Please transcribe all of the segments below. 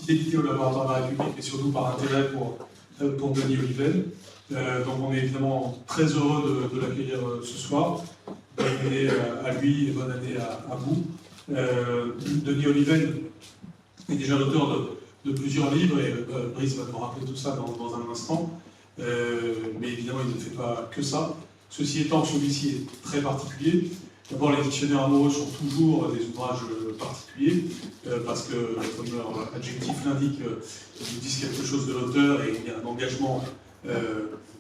fidélité au laboratoire de la République et surtout par intérêt pour Denis Oliven. Donc on est évidemment très heureux de l'accueillir ce soir. Bonne année à lui et bonne année à vous. Denis Oliven est déjà l'auteur de plusieurs livres, et Brice va nous rappeler tout ça dans un instant. Mais évidemment, il ne fait pas que ça. Ceci étant, celui-ci est très particulier. D'abord, les dictionnaires amoureux sont toujours des ouvrages particuliers, parce que, comme leur adjectif l'indique, ils nous disent quelque chose de l'auteur et il y a un engagement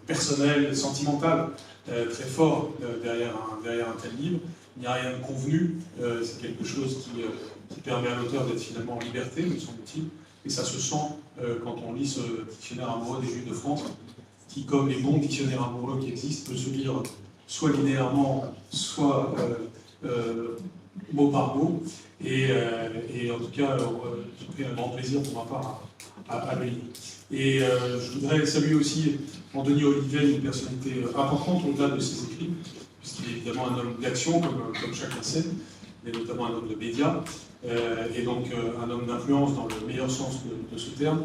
personnel, sentimental, très fort derrière un tel livre. Il n'y a rien de convenu, c'est quelque chose qui permet à l'auteur d'être finalement en liberté, me semble-t-il, et ça se sent quand on lit ce dictionnaire amoureux des Juifs de France, qui, comme les bons dictionnaires amoureux qui existent, peut se lire soit linéairement, soit mot par mot, et en tout cas, j'ai pris un grand plaisir pour ma part à le lire. Et je voudrais saluer aussi en Denis Oliven une personnalité importante au-delà de ses écrits, puisqu'il est évidemment un homme d'action, comme chacun sait, mais notamment un homme de médias, et donc un homme d'influence dans le meilleur sens de ce terme,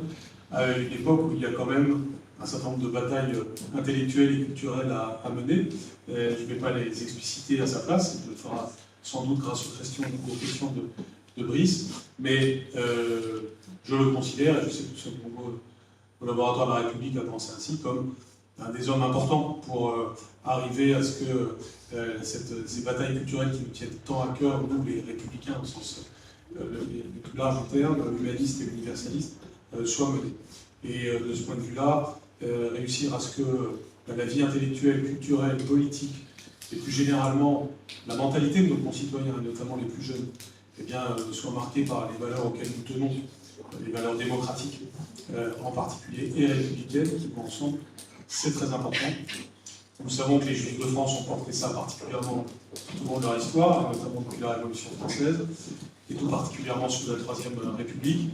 à une époque où il y a quand même un certain nombre de batailles intellectuelles et culturelles à mener. Je ne vais pas les expliciter à sa place, il le fera sans doute grâce aux questions de Brice, mais je le considère, et je sais que ce au laboratoire de la République a pensé ainsi, comme un des hommes importants pour arriver à ce que ces batailles culturelles qui nous tiennent tant à cœur, nous les républicains au sens le plus large du terme, humanistes et universalistes, soient menées. Et de ce point de vue-là, réussir à ce que la vie intellectuelle, culturelle, politique, et plus généralement la mentalité de nos concitoyens, et notamment les plus jeunes, eh bien, soit marquée par les valeurs auxquelles nous tenons, les valeurs démocratiques en particulier, et républicaines, qui vont ensemble, c'est très important. Nous savons que les Juifs de France ont porté ça particulièrement tout au long de leur histoire, notamment depuis la Révolution française, et tout particulièrement sous la Troisième République.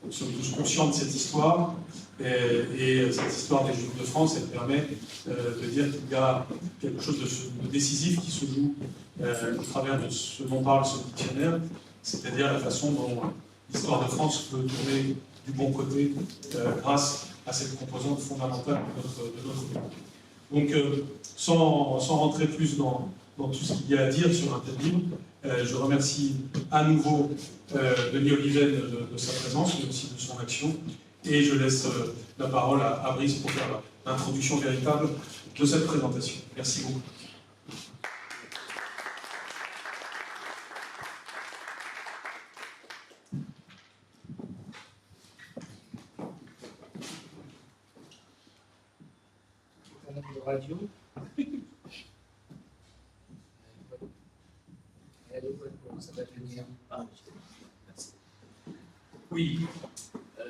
Nous sommes tous conscients de cette histoire, et cette histoire des Juifs de France, elle permet de dire qu'il y a quelque chose de décisif qui se joue au travers de ce dont parle ce dictionnaire, c'est-à-dire la façon dont l'histoire de France peut tourner du bon côté grâce à cette composante fondamentale de notre pays. Donc, sans rentrer plus dans tout ce qu'il y a à dire sur un tel livre, je remercie à nouveau Denis Oliven de sa présence, mais aussi de son action, et je laisse la parole à Brice pour faire l'introduction véritable de cette présentation. Merci beaucoup. Radio. Oui,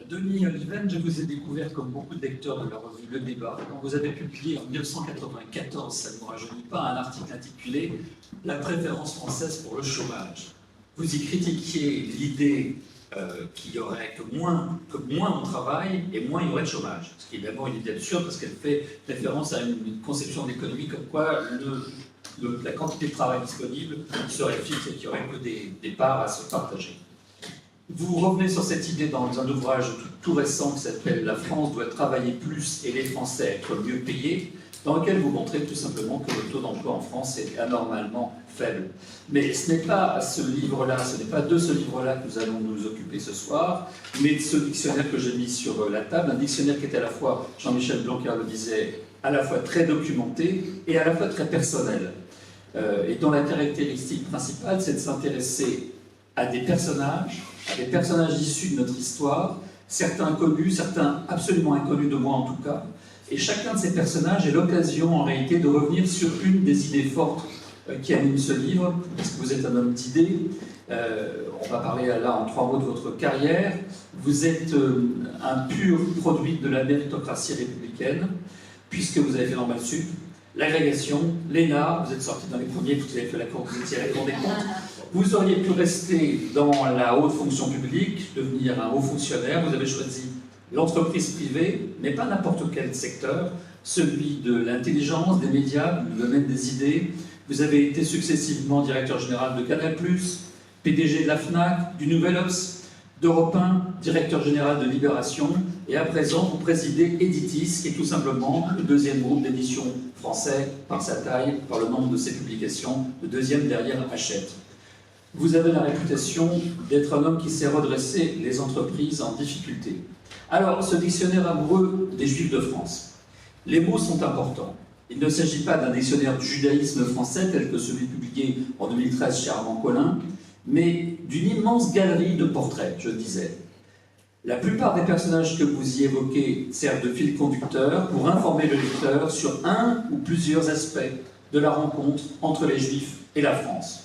Denis Oliven, je vous ai découvert comme beaucoup de lecteurs de la revue Le Débat, quand vous avez publié en 1994, ça ne vous rajeunit pas, un article intitulé « La préférence française pour le chômage ». Vous y critiquiez l'idée qu'il y aurait que moins on travaille et moins il y aurait de chômage. Ce qui est d'abord une idée absurde parce qu'elle fait référence à une conception de l'économie comme quoi la quantité de travail disponible serait fixe et qu'il n'y aurait que des parts à se partager. Vous revenez sur cette idée dans un ouvrage tout récent qui s'appelle « La France doit travailler plus et les Français être mieux payés », dans lequel vous montrez tout simplement que le taux d'emploi en France est anormalement faible. Mais ce n'est pas ce livre-là, ce n'est pas de ce livre-là que nous allons nous occuper ce soir, mais de ce dictionnaire que j'ai mis sur la table, un dictionnaire qui est à la fois, Jean-Michel Blanquer le disait, à la fois très documenté et à la fois très personnel. Et dont la caractéristique principale, c'est de s'intéresser à des personnages issus de notre histoire, certains connus, certains absolument inconnus de moi en tout cas, et chacun de ces personnages est l'occasion en réalité de revenir sur une des idées fortes qui anime ce livre, parce que vous êtes un homme d'idées. On va parler là en 3 mots de votre carrière. Vous êtes un pur produit de la méritocratie républicaine, puisque vous avez fait normal sup, l'agrégation, l'ENA, vous êtes sorti dans les premiers, vous avez fait vous étiez à la Cour des comptes. Vous auriez pu rester dans la haute fonction publique, devenir un haut fonctionnaire, vous avez choisi l'entreprise privée, mais pas n'importe quel secteur, celui de l'intelligence, des médias, du domaine des idées. Vous avez été successivement directeur général de Canal+, PDG de la FNAC, du Nouvel Obs, d'Europe 1, directeur général de Libération, et à présent, vous présidez Editis, qui est tout simplement le deuxième groupe d'édition français par sa taille, par le nombre de ses publications, le deuxième derrière Hachette. Vous avez la réputation d'être un homme qui sait redresser les entreprises en difficulté. Alors, ce dictionnaire amoureux des Juifs de France, les mots sont importants. Il ne s'agit pas d'un dictionnaire du judaïsme français tel que celui publié en 2013 chez Armand Collin, mais d'une immense galerie de portraits, je disais. La plupart des personnages que vous y évoquez servent de fil conducteur pour informer le lecteur sur un ou plusieurs aspects de la rencontre entre les Juifs et la France,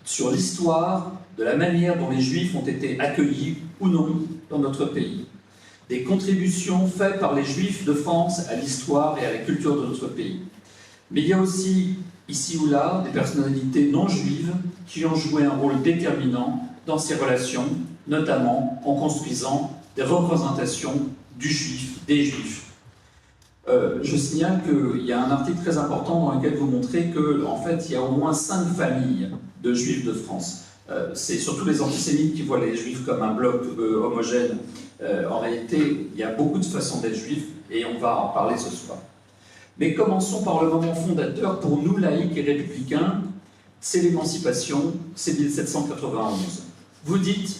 sur l'histoire de la manière dont les Juifs ont été accueillis ou non dans notre pays, des contributions faites par les Juifs de France à l'histoire et à la culture de notre pays. Mais il y a aussi, ici ou là, des personnalités non juives qui ont joué un rôle déterminant dans ces relations, notamment en construisant des représentations du Juif, des Juifs. Je signale qu'il y a un article très important dans lequel vous montrez qu'en fait, il y a au moins 5 familles de Juifs de France. C'est surtout les antisémites qui voient les Juifs comme un bloc homogène. En réalité, il y a beaucoup de façons d'être juif et on va en parler ce soir. Mais commençons par le moment fondateur pour nous, laïcs et républicains, c'est l'émancipation, c'est 1791. Vous dites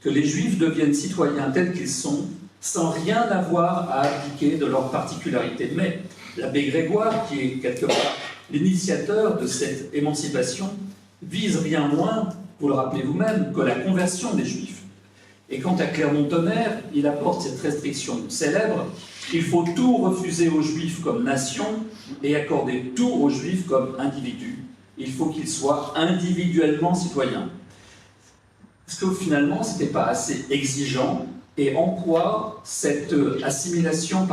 que les Juifs deviennent citoyens tels qu'ils sont, sans rien avoir à appliquer de leur particularité. Mais l'abbé Grégoire, qui est quelque part l'initiateur de cette émancipation, vise rien moins, vous le rappelez vous-même, que la conversion des Juifs. Et quant à Clermont-Tonnerre, il apporte cette restriction célèbre: il faut tout refuser aux Juifs comme nation et accorder tout aux Juifs comme individus. Il faut qu'ils soient individuellement citoyens. Est-ce que finalement, ce n'était pas assez exigeant? Et en quoi cette assimilation,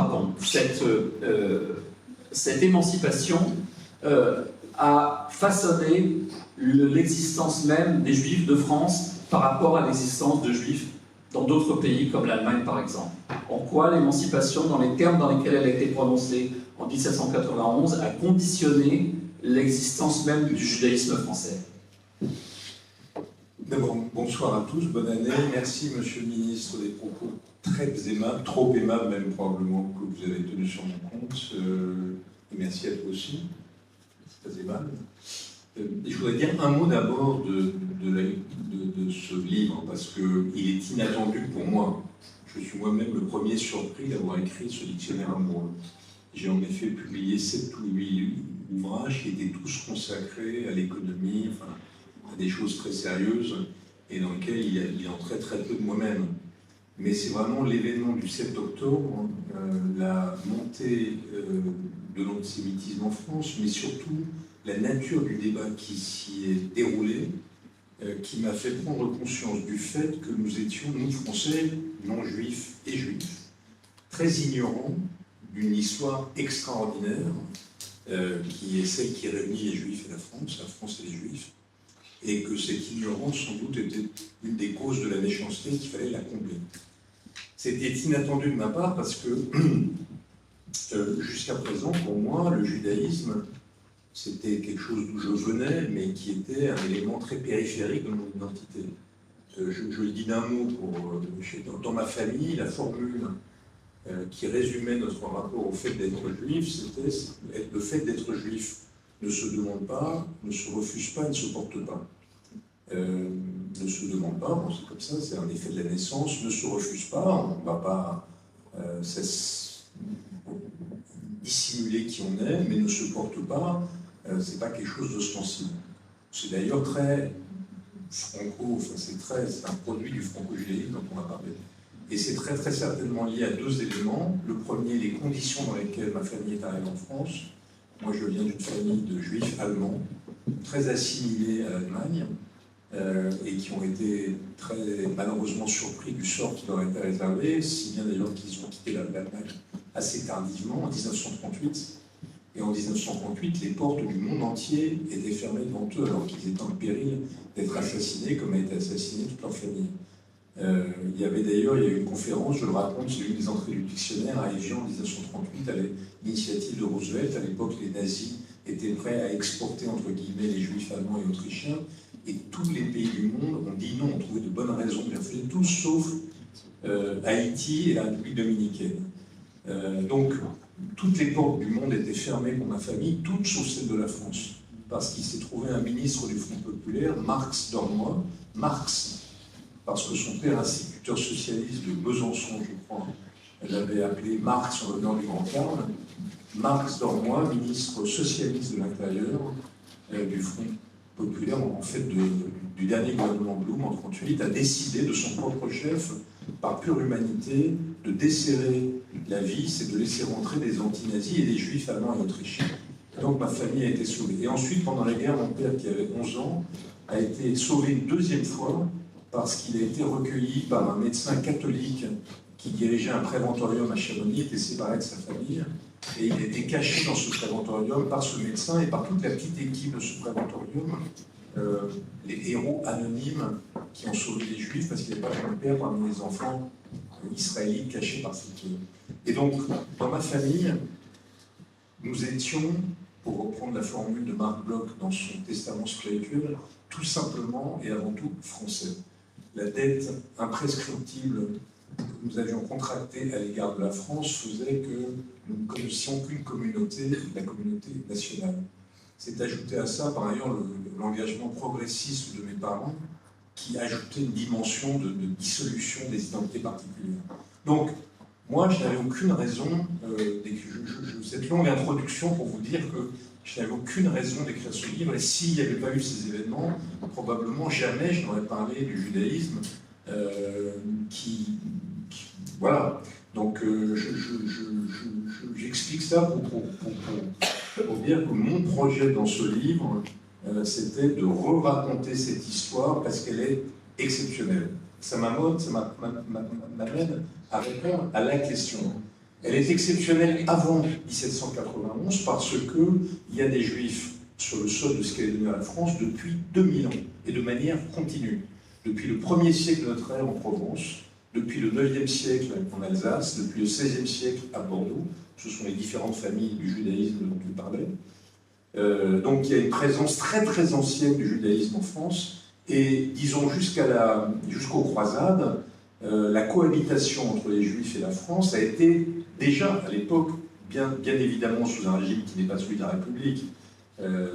cette émancipation a façonné l'existence même des Juifs de France par rapport à l'existence de Juifs dans d'autres pays comme l'Allemagne par exemple? En quoi l'émancipation, dans les termes dans lesquels elle a été prononcée en 1791, a conditionné l'existence même du judaïsme français? D'abord, bonsoir à tous, bonne année. Merci, Monsieur le Ministre, des propos très aimables, trop aimables même probablement, que vous avez tenus sur mon compte. Et merci à toi aussi, c'est très aimable. Je voudrais dire un mot d'abord de ce livre, parce qu'il est inattendu pour moi. Je suis moi-même le premier surpris d'avoir écrit ce dictionnaire amoureux. J'ai en effet publié 7 ou 8 ouvrages qui étaient tous consacrés à l'économie, enfin, à des choses très sérieuses, et dans lesquelles il entrait très peu de moi-même. Mais c'est vraiment l'événement du 7 octobre, la montée de l'antisémitisme en France, mais surtout la nature du débat qui s'y est déroulé, qui m'a fait prendre conscience du fait que nous étions, nous Français, non-juifs et juifs, très ignorants d'une histoire extraordinaire, qui est celle qui réunit les Juifs et la France et les Juifs, et que cette ignorance, sans doute, était une des causes de la méchanceté qu'il fallait la combler. C'était inattendu de ma part parce que, jusqu'à présent, pour moi, le judaïsme, c'était quelque chose d'où je venais, mais qui était un élément très périphérique de mon identité. Je le dis d'un mot, dans ma famille, la formule qui résumait notre rapport au fait d'être juif, c'était le fait d'être juif ne se demande pas, ne se refuse pas, ne se porte pas. Ne se demande pas, bon, c'est comme ça, c'est un effet de la naissance, ne se refuse pas, on ne va pas dissimuler qui on est, mais ne se porte pas, c'est pas quelque chose d'ostensible. C'est d'ailleurs très franco, enfin c'est un produit du franco-judaïsme dont on a parlé. Et c'est très très certainement lié à 2 éléments. Le premier, les conditions dans lesquelles ma famille est arrivée en France. Moi, je viens d'une famille de juifs allemands, très assimilés à l'Allemagne, et qui ont été très malheureusement surpris du sort qui leur était réservé, si bien d'ailleurs qu'ils ont quitté l'Allemagne assez tardivement, en 1938. Et en 1938, les portes du monde entier étaient fermées devant eux, alors qu'ils étaient en péril d'être assassinés, comme a été assassinée toute leur famille. Il y a eu une conférence, je le raconte, c'est l'une des entrées du dictionnaire à Évian en 1938, à l'initiative de Roosevelt. À l'époque, les nazis étaient prêts à exporter, entre guillemets, les juifs allemands et autrichiens. Et tous les pays du monde ont dit non, ont trouvé de bonnes raisons de refuser, tous sauf Haïti et la République dominicaine. Donc, toutes les portes du monde étaient fermées pour ma famille, toutes sauf celles de la France. Parce qu'il s'est trouvé un ministre du Front populaire, Marx Dormoy. Marx, parce que son père, instituteur socialiste de Besançon, je crois, l'avait appelé Marx en l'honneur du Grand Carme. Marx Dormoy, ministre socialiste de l'Intérieur du Front populaire, en fait du dernier gouvernement Blum en 1938, a décidé de son propre chef, par pure humanité, de desserrer la vis et de laisser rentrer des anti-nazis et des juifs allemands et autrichiens. Donc ma famille a été sauvée. Et ensuite, pendant la guerre, mon père, qui avait 11 ans, a été sauvé une deuxième fois parce qu'il a été recueilli par un médecin catholique qui dirigeait un préventorium à Chamonix, était séparé de sa famille, et il a été caché dans ce préventorium par ce médecin et par toute la petite équipe de ce préventorium, les héros anonymes qui ont sauvé les Juifs parce qu'il n'y avait pas de père parmi les enfants israélites cachés par cette guerre. Et donc, dans ma famille, nous étions, pour reprendre la formule de Marc Bloch dans son testament spirituel, tout simplement et avant tout français. La dette imprescriptible que nous avions contractée à l'égard de la France faisait que nous ne connaissions qu'une communauté, la communauté nationale. C'est ajouté à ça, par ailleurs, l'engagement progressiste de mes parents, qui ajoutait une dimension de dissolution des identités particulières. Donc, moi, je n'avais aucune raison, cette longue introduction pour vous dire que je n'avais aucune raison d'écrire ce livre, et s'il n'y avait pas eu ces événements, probablement jamais je n'aurais parlé du judaïsme, voilà. Donc, j'explique ça pour dire que mon projet dans ce livre, c'était de re-raconter cette histoire parce qu'elle est exceptionnelle. Ça m'amène à répondre à la question. Elle est exceptionnelle avant 1791 parce qu'il y a des Juifs sur le sol de ce qu'est devenu la France depuis 2000 ans et de manière continue. Depuis le 1er siècle de notre ère en Provence, depuis le 9e siècle en Alsace, depuis le 16e siècle à Bordeaux. Ce sont les différentes familles du judaïsme dont tu parlais. Donc il y a une présence très très ancienne du judaïsme en France, et disons jusqu'aux croisades, la cohabitation entre les Juifs et la France a été déjà à l'époque, bien évidemment sous un régime qui n'est pas celui de la République,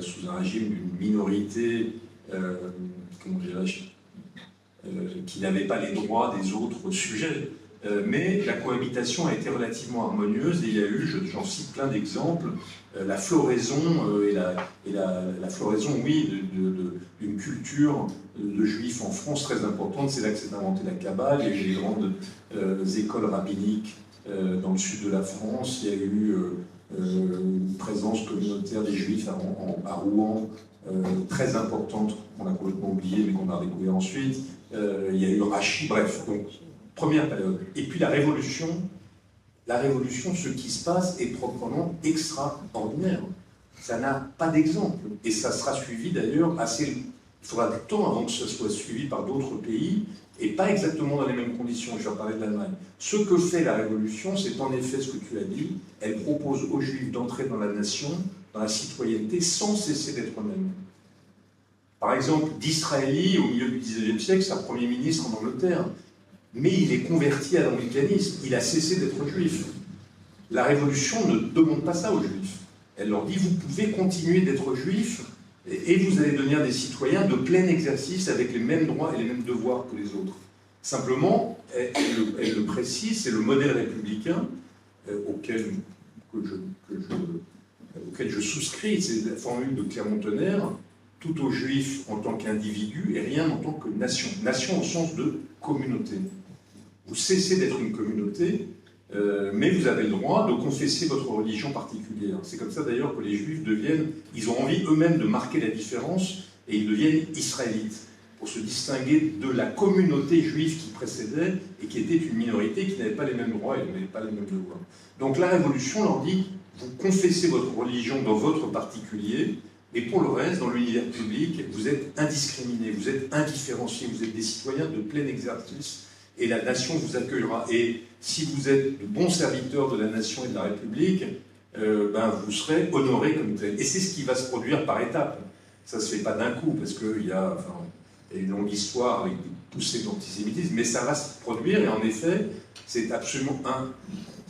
sous un régime d'une minorité, comment dirais-je, qui n'avait pas les droits des autres sujets. Mais la cohabitation a été relativement harmonieuse et il y a eu, j'en cite plein d'exemples, la floraison, la floraison, oui, d'une culture de juifs en France très importante. C'est là que s'est inventée la Kabbale. Il y a eu les grandes écoles rabbiniques dans le sud de la France. Il y a eu une présence communautaire des juifs à Rouen très importante, qu'on a complètement oubliée mais qu'on a découvert ensuite. Il y a eu Rachi, bref. Donc, première période. Et puis la Révolution, ce qui se passe est proprement extraordinaire. Ça n'a pas d'exemple. Et ça sera suivi d'ailleurs assez... Il faudra du temps avant que ça soit suivi par d'autres pays, et pas exactement dans les mêmes conditions. Je vais parler de l'Allemagne. Ce que fait la Révolution, c'est en effet ce que tu as dit. Elle propose aux Juifs d'entrer dans la nation, dans la citoyenneté, sans cesser d'être eux-mêmes. Par exemple, Disraeli, au milieu du XIXe siècle, c'est un Premier ministre en Angleterre. Mais il est converti à l'anglicanisme, il a cessé d'être juif. La Révolution ne demande pas ça aux Juifs. Elle leur dit, vous pouvez continuer d'être juif et vous allez devenir des citoyens de plein exercice avec les mêmes droits et les mêmes devoirs que les autres. Simplement, elle le précise, c'est le modèle républicain auquel je souscris, c'est la formule de Clermont-Tonnerre, tout aux Juifs en tant qu'individu et rien en tant que nation. Nation au sens de communauté. Vous cessez d'être une communauté, mais vous avez le droit de confesser votre religion particulière. C'est comme ça d'ailleurs que les Juifs ils ont envie eux-mêmes de marquer la différence et ils deviennent israélites, pour se distinguer de la communauté juive qui précédait et qui était une minorité qui n'avait pas les mêmes droits et n'avait pas les mêmes devoirs. Donc la Révolution leur dit, vous confessez votre religion dans votre particulier, et pour le reste, dans l'univers public, vous êtes indiscriminés, vous êtes indifférenciés, vous êtes des citoyens de plein exercice, et la nation vous accueillera. Et si vous êtes de bons serviteurs de la nation et de la République, vous serez honorés comme tel. Et c'est ce qui va se produire par étapes. Ça ne se fait pas d'un coup, parce qu'il y a une longue histoire avec des poussées d'antisémitisme, mais ça va se produire, et en effet, c'est absolument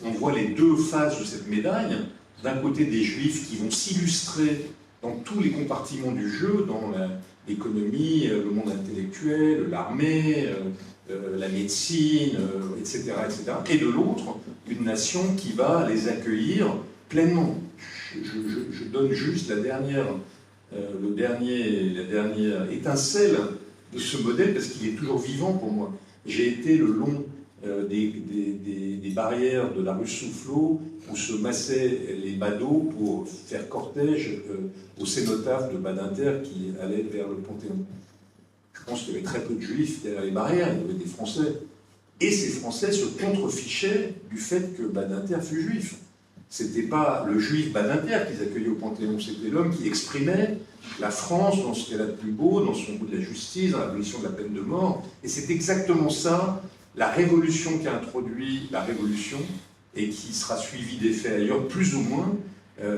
on voit les deux faces de cette médaille. D'un côté, des juifs qui vont s'illustrer dans tous les compartiments du jeu, dans l'économie, le monde intellectuel, l'armée, la médecine, etc., etc. Et de l'autre, une nation qui va les accueillir pleinement. Je donne juste la dernière étincelle de ce modèle, parce qu'il est toujours vivant pour moi. J'ai été le long des barrières de la rue Soufflot, où se massaient les badauds pour faire cortège au cénotaphe de Badinter qui allait vers le Panthéon. Je pense qu'il y avait très peu de juifs derrière les barrières, il y avait des Français. Et ces Français se contrefichaient du fait que Badinter fut juif. C'était pas le juif Badinter qu'ils accueillaient au Panthéon, c'était l'homme qui exprimait la France dans ce qu'elle a de plus beau, dans son goût de la justice, dans l'abolition de la peine de mort. Et c'est exactement ça, la révolution qu'a introduit la révolution, et qui sera suivie des faits ailleurs, plus ou moins,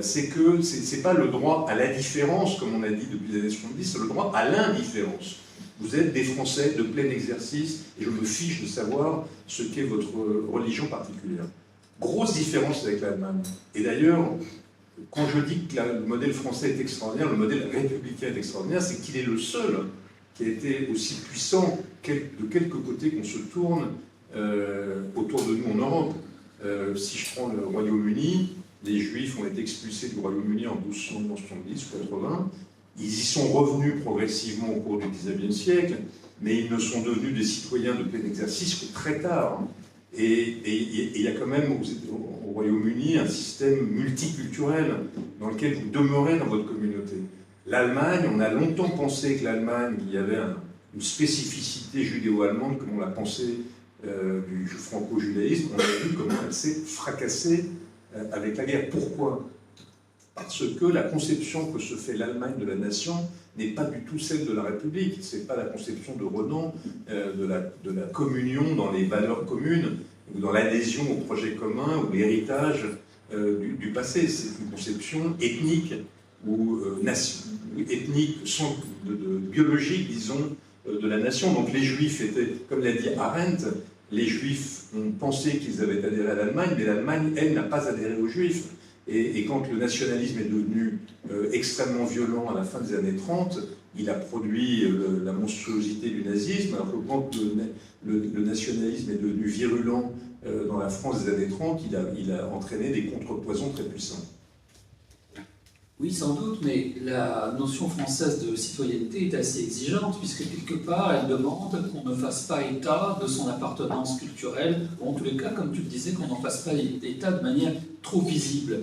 c'est que c'est pas le droit à la différence, comme on a dit depuis les années 70, c'est le droit à l'indifférence. Vous êtes des Français de plein exercice, et je me fiche de savoir ce qu'est votre religion particulière. Grosse différence avec l'Allemagne. Et d'ailleurs, quand je dis que le modèle français est extraordinaire, le modèle républicain est extraordinaire, c'est qu'il est le seul qui a été aussi puissant de quelque côté qu'on se tourne autour de nous en Europe. Si je prends le Royaume-Uni, les Juifs ont été expulsés du Royaume-Uni en 1270 ou 80. Ils y sont revenus progressivement au cours du XIXe siècle, mais ils ne sont devenus des citoyens de plein exercice que très tard. Et il y a quand même au Royaume-Uni un système multiculturel dans lequel vous demeurez dans votre communauté. L'Allemagne, on a longtemps pensé que l'Allemagne, il y avait une spécificité judéo-allemande, comme on l'a pensé du franco-judaïsme. On a vu comment elle s'est fracassée avec la guerre. Pourquoi ? Parce que la conception que se fait l'Allemagne de la nation n'est pas du tout celle de la République. Ce n'est pas la conception de Renan, de la communion dans les valeurs communes, ou dans l'adhésion au projet commun, ou l'héritage du passé. C'est une conception ethnique, ou biologique, disons, de la nation. Donc les Juifs étaient, comme l'a dit Arendt, les Juifs ont pensé qu'ils avaient adhéré à l'Allemagne, mais l'Allemagne, elle, n'a pas adhéré aux Juifs. Et quand le nationalisme est devenu extrêmement violent à la fin des années 30, il a produit la monstruosité du nazisme, alors que quand le nationalisme est devenu virulent dans la France des années 30, il a entraîné des contrepoisons très puissants. Oui, sans doute, mais la notion française de citoyenneté est assez exigeante, puisque quelque part, elle demande qu'on ne fasse pas état de son appartenance culturelle, ou en tous les cas, comme tu le disais, qu'on n'en fasse pas état de manière trop visible.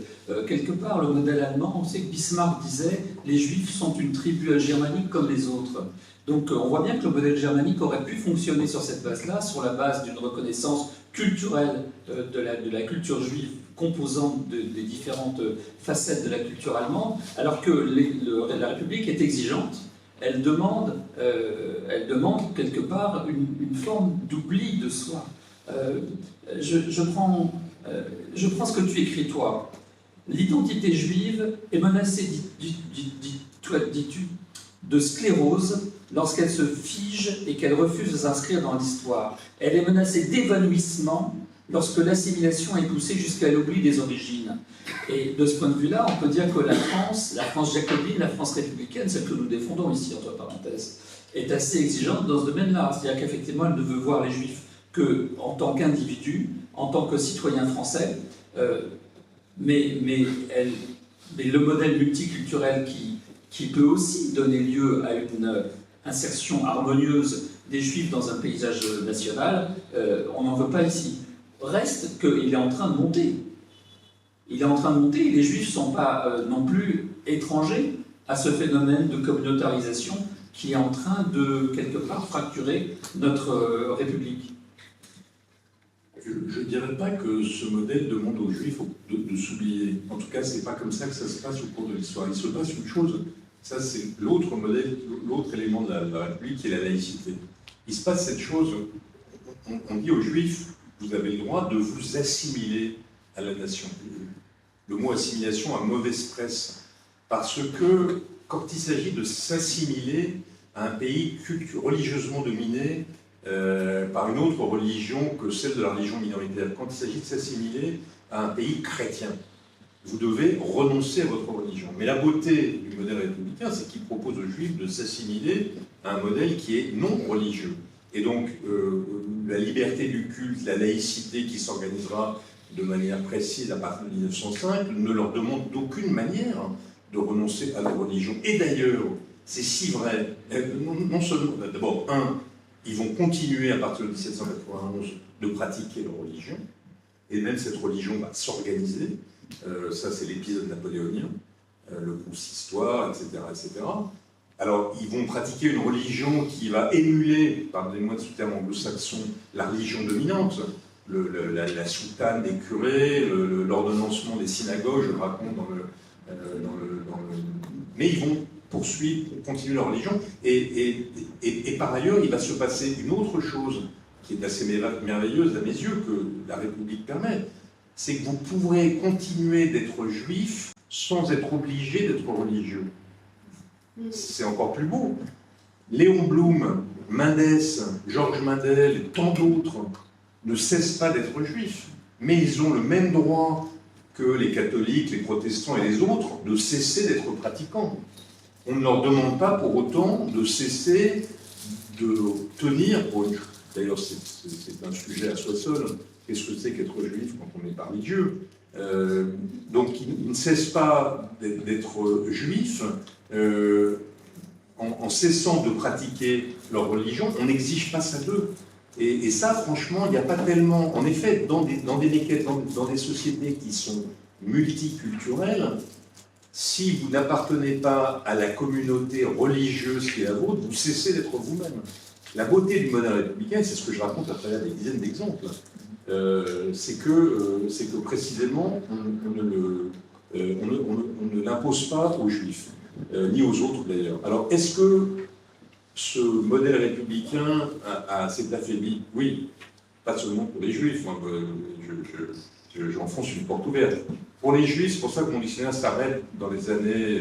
Quelque part, le modèle allemand, on sait que Bismarck disait « les Juifs sont une tribu germanique comme les autres ». Donc on voit bien que le modèle germanique aurait pu fonctionner sur cette base-là, sur la base d'une reconnaissance culturelle de la culture juive, composante des différentes facettes de la culture allemande, alors que la République est exigeante. Elle demande quelque part une forme d'oubli de soi. Je prends ce que tu écris, toi. L'identité juive est menacée, dis-tu, de sclérose lorsqu'elle se fige et qu'elle refuse de s'inscrire dans l'histoire. Elle est menacée d'évanouissement lorsque l'assimilation est poussée jusqu'à l'oubli des origines. Et de ce point de vue-là, on peut dire que la France jacobine, la France républicaine, celle que nous défendons ici, entre parenthèses, est assez exigeante dans ce domaine-là. C'est-à-dire qu'effectivement, elle ne veut voir les Juifs qu'en tant qu'individus, en tant que citoyens français, mais le modèle multiculturel qui peut aussi donner lieu à une insertion harmonieuse des Juifs dans un paysage national, on n'en veut pas ici. Reste qu'il est en train de monter. Il est en train de monter, et les Juifs ne sont pas non plus étrangers à ce phénomène de communautarisation qui est en train de, quelque part, fracturer notre République. Je ne dirais pas que ce modèle demande aux Juifs de s'oublier. En tout cas, ce n'est pas comme ça que ça se passe au cours de l'histoire. Il se passe une chose, ça c'est l'autre modèle, l'autre élément de la République, qui est la laïcité. Il se passe cette chose, on dit aux Juifs, vous avez le droit de vous assimiler à la nation. Le mot assimilation a mauvaise presse, parce que quand il s'agit de s'assimiler à un pays religieusement dominé par une autre religion que celle de la religion minoritaire, quand il s'agit de s'assimiler à un pays chrétien, vous devez renoncer à votre religion. Mais la beauté du modèle républicain, c'est qu'il propose aux Juifs de s'assimiler à un modèle qui est non religieux. Et donc, la liberté du culte, la laïcité qui s'organisera de manière précise à partir de 1905 ne leur demande d'aucune manière de renoncer à la religion. Et d'ailleurs, c'est si vrai, non seulement, d'abord, ils vont continuer à partir de 1791 de pratiquer leur religion, et même cette religion va s'organiser. Ça, c'est l'épisode napoléonien, le consistoire, etc., etc. Alors, ils vont pratiquer une religion qui va émuler, pardonnez-moi de ce terme anglo-saxon, la religion dominante, la soutane des curés, l'ordonnancement des synagogues, je le raconte mais ils vont poursuivre, continuer leur religion. Et par ailleurs, il va se passer une autre chose qui est assez merveilleuse à mes yeux, que la République permet, c'est que vous pourrez continuer d'être juif sans être obligé d'être religieux. C'est encore plus beau. Léon Blum, Mendes, Georges Mandel et tant d'autres ne cessent pas d'être juifs, mais ils ont le même droit que les catholiques, les protestants et les autres de cesser d'être pratiquants. On ne leur demande pas pour autant de cesser de tenir, d'ailleurs c'est un sujet à soi seul, qu'est-ce que c'est qu'être juif quand on n'est pas religieux? Donc ils ne cessent pas d'être juifs en cessant de pratiquer leur religion. On n'exige pas ça d'eux. Et ça, franchement, il n'y a pas tellement... En effet, dans des sociétés qui sont multiculturelles, si vous n'appartenez pas à la communauté religieuse qui est la vôtre, vous cessez d'être vous-même. La beauté du modèle républicain, c'est ce que je raconte à travers des dizaines d'exemples, c'est que précisément, on ne l'impose pas aux Juifs, ni aux autres d'ailleurs. Alors, est-ce que ce modèle républicain s'est affaibli? Oui, pas seulement pour les Juifs, j'enfonce une porte ouverte. Pour les Juifs, c'est pour ça que mon dictionnaire s'arrête dans les années...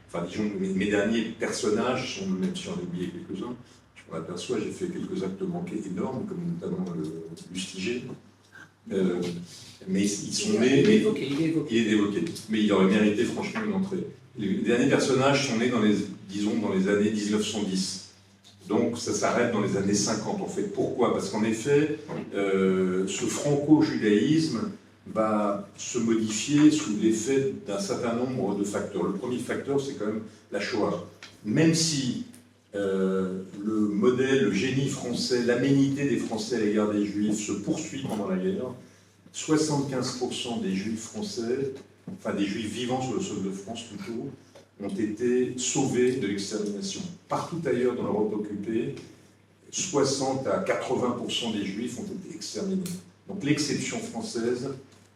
enfin, disons, mes derniers personnages sont, même si j'en ai oublié quelques-uns, je m'en aperçois, j'ai fait quelques actes manqués énormes, comme notamment le Lustiger. Mais ils sont nés... Il est évoqué, mais il aurait mérité franchement une entrée. Les derniers personnages sont nés dans les années 1910. Donc ça s'arrête dans les années 50 en fait. Pourquoi? Parce qu'en effet, ce franco-judaïsme va se modifier sous l'effet d'un certain nombre de facteurs. Le premier facteur, c'est quand même la Shoah. Même si le modèle, le génie français, l'aménité des Français à l'égard des Juifs se poursuit pendant la guerre, 75% des Juifs français, enfin des Juifs vivant sur le sol de France plutôt, ont été sauvés de l'extermination. Partout ailleurs dans l'Europe occupée, 60 à 80% des Juifs ont été exterminés. Donc l'exception française,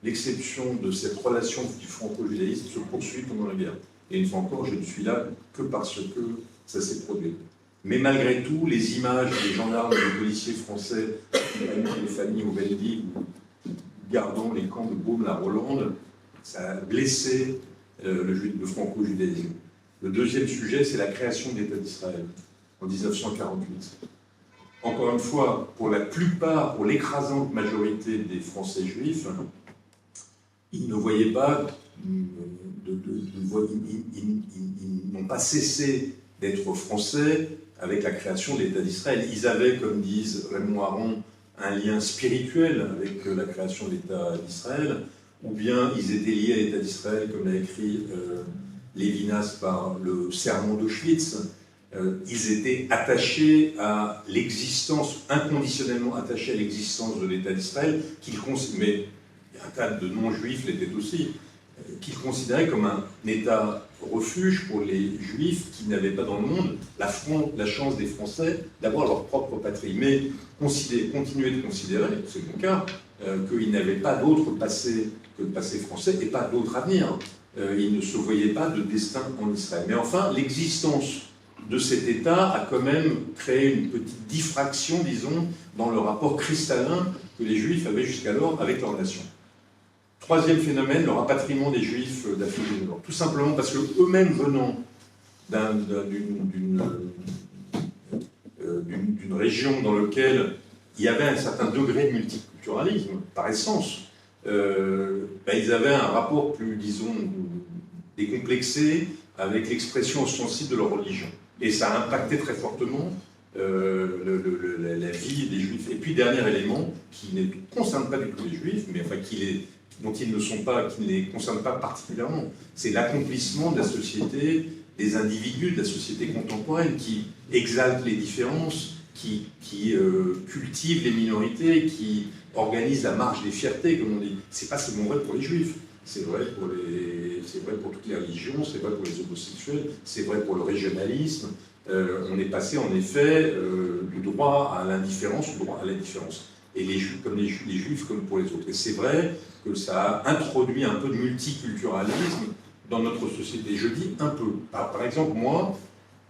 l'exception de cette relation du franco-judaïsme se poursuit pendant la guerre. Et une fois encore, je ne suis là que parce que ça s'est produit. Mais malgré tout, les images des gendarmes et des policiers français, les familles Ouveldi, gardant les camps de Baume-la-Rolande, ça a blessé le franco-judaïsme. Le deuxième sujet, c'est la création de l'État d'Israël en 1948. Encore une fois, pour la plupart, pour l'écrasante majorité des Français juifs, ils ne voyaient pas, ils n'ont pas cessé d'être français avec la création de l'État d'Israël. Ils avaient, comme disent Raymond Aron, un lien spirituel avec la création de l'État d'Israël, ou bien ils étaient liés à l'État d'Israël, comme l'a écrit Lévinas par le sermon d'Auschwitz. Ils étaient attachés à l'existence, inconditionnellement attachés à l'existence de l'État d'Israël, mais un tas de non-juifs l'étaient aussi, qu'ils considéraient comme un État refuge pour les Juifs qui n'avaient pas dans le monde la chance des Français d'avoir leur propre patrie. Mais continuer de considérer, c'est mon cas, qu'ils n'avaient pas d'autre passé que le passé français et pas d'autre avenir. Ils ne se voyaient pas de destin en Israël. Mais enfin, l'existence de cet État a quand même créé une petite diffraction, disons, dans le rapport cristallin que les Juifs avaient jusqu'alors avec leur nation. Troisième phénomène, le rapatriement des Juifs d'Afrique du Nord. Tout simplement parce qu'eux-mêmes venant d'une région dans laquelle il y avait un certain degré de multiculturalisme, par essence, ils avaient un rapport plus, disons, décomplexé avec l'expression ostensible de leur religion. Et ça a impacté très fortement la vie des Juifs. Et puis, dernier élément, qui ne concerne pas du tout les Juifs, mais enfin, dont ils ne sont pas, qui ne les concerne pas particulièrement, c'est l'accomplissement de la société, des individus de la société contemporaine, qui exaltent les différences, qui cultivent les minorités, qui organisent la marche des fiertés, comme on dit. C'est pas seulement vrai pour les Juifs, c'est vrai pour toutes les religions, c'est vrai pour les homosexuels, c'est vrai pour le régionalisme. On est passé en effet du droit à l'indifférence au droit à l'indifférence. Et les Juifs comme pour les autres. Et c'est vrai que ça a introduit un peu de multiculturalisme dans notre société. Je dis un peu. Par exemple, moi,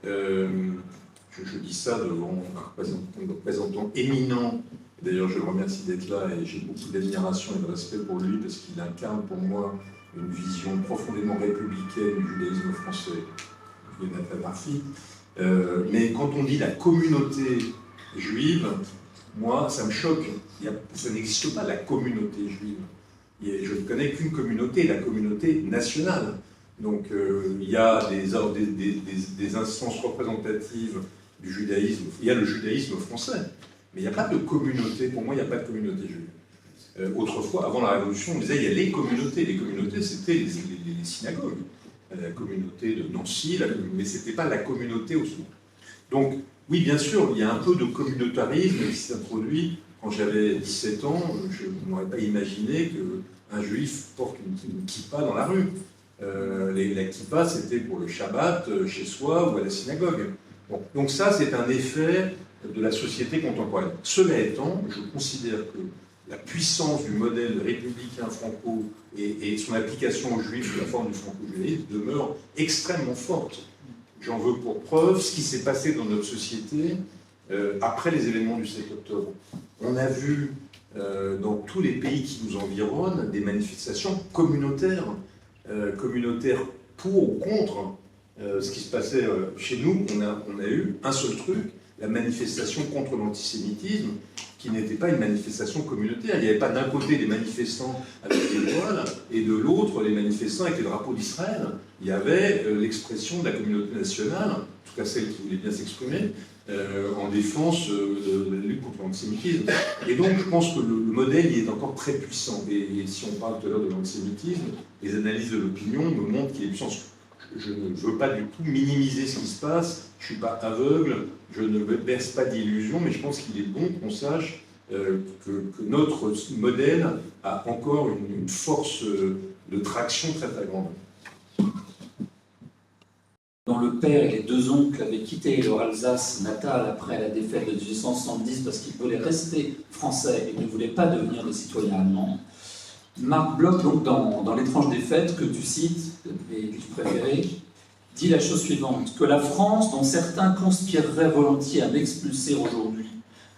je dis ça devant un représentant éminent. D'ailleurs, je le remercie d'être là et j'ai beaucoup d'admiration et de respect pour lui parce qu'il incarne pour moi une vision profondément républicaine du judaïsme français, Jonathan Arfi. Mais quand on dit la communauté juive, moi, ça me choque. Ça n'existe pas, la communauté juive. Je ne connais qu'une communauté, la communauté nationale. Donc, il y a des instances représentatives du judaïsme. Il y a le judaïsme français. Mais il n'y a pas de communauté. Pour moi, il n'y a pas de communauté juive. Autrefois, avant la Révolution, on disait qu'il y a les communautés. Les communautés, c'était les synagogues. La communauté de Nancy, mais ce n'était pas la communauté au second. Donc, oui, bien sûr, il y a un peu de communautarisme qui s'introduit. Quand j'avais 17 ans, je n'aurais pas imaginé qu'un juif porte une kippa dans la rue. La kippa, c'était pour le Shabbat, chez soi ou à la synagogue. Bon, donc ça, c'est un effet de la société contemporaine. Cela étant, je considère que la puissance du modèle républicain franco et son application aux juifs sous la forme du franco-judaïsme demeure extrêmement forte. J'en veux pour preuve ce qui s'est passé dans notre société après les événements du 7 octobre. On a vu dans tous les pays qui nous environnent des manifestations communautaires, communautaires pour ou contre ce qui se passait chez nous. On a eu un seul truc, la manifestation contre l'antisémitisme, qui n'était pas une manifestation communautaire. Il n'y avait pas d'un côté des manifestants avec des voiles et de l'autre les manifestants avec les drapeaux d'Israël. Il y avait l'expression de la communauté nationale, en tout cas celle qui voulait bien s'exprimer, en défense de la lutte contre l'antisémitisme. Et donc je pense que le modèle il est encore très puissant. Et si on parle tout à l'heure de l'antisémitisme, les analyses de l'opinion me montrent qu'il est puissant. Je ne veux pas du tout minimiser ce qui se passe, je ne suis pas aveugle, je ne me berce pas d'illusions, mais je pense qu'il est bon qu'on sache que notre modèle a encore une force de traction très très grande. Dont le père et les deux oncles avaient quitté leur Alsace natale après la défaite de 1870 parce qu'ils voulaient rester français et ne voulaient pas devenir des citoyens allemands. Marc Bloch, donc, dans L'étrange défaite que tu cites, et que tu préférais, dit la chose suivante, que la France, dont certains conspireraient volontiers à m'expulser aujourd'hui,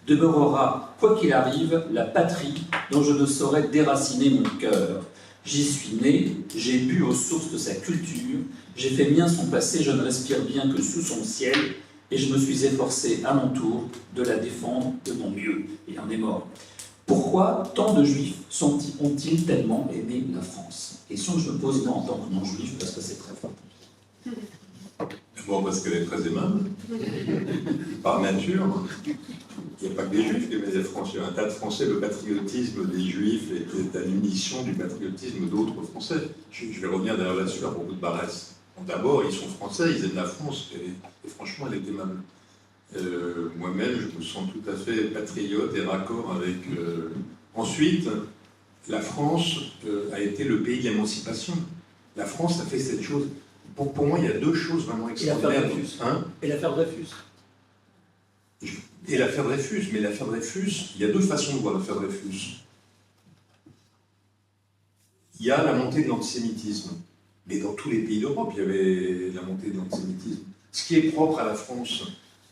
demeurera, quoi qu'il arrive, la patrie dont je ne saurais déraciner mon cœur. J'y suis né, j'ai bu aux sources de sa culture, j'ai fait mien son passé, je ne respire bien que sous son ciel, et je me suis efforcé à mon tour de la défendre de mon mieux. Il en est mort. Pourquoi tant de juifs ont-ils tellement aimé la France? Question que je me pose moi en tant que non-juif, parce que c'est très fort. Bon, parce qu'elle est très aimable, par nature. Il n'y a pas que des juifs qui aiment les Français. Un tas de Français, le patriotisme des juifs est à l'unisson du patriotisme d'autres Français. Je vais revenir d'ailleurs là-dessus à propos de Barès. Bon, d'abord, ils sont français, ils aiment la France, et franchement, elle est aimable. Moi-même, je me sens tout à fait patriote et raccord avec... Ensuite, la France a été le pays de l'émancipation. La France a fait cette chose. Pour moi, il y a deux choses vraiment extraordinaires. Et l'affaire Dreyfus. Et l'affaire Dreyfus. Mais l'affaire Dreyfus, il y a deux façons de voir l'affaire Dreyfus. Il y a la montée de l'antisémitisme. Mais dans tous les pays d'Europe, il y avait la montée de l'antisémitisme. Ce qui est propre à la France,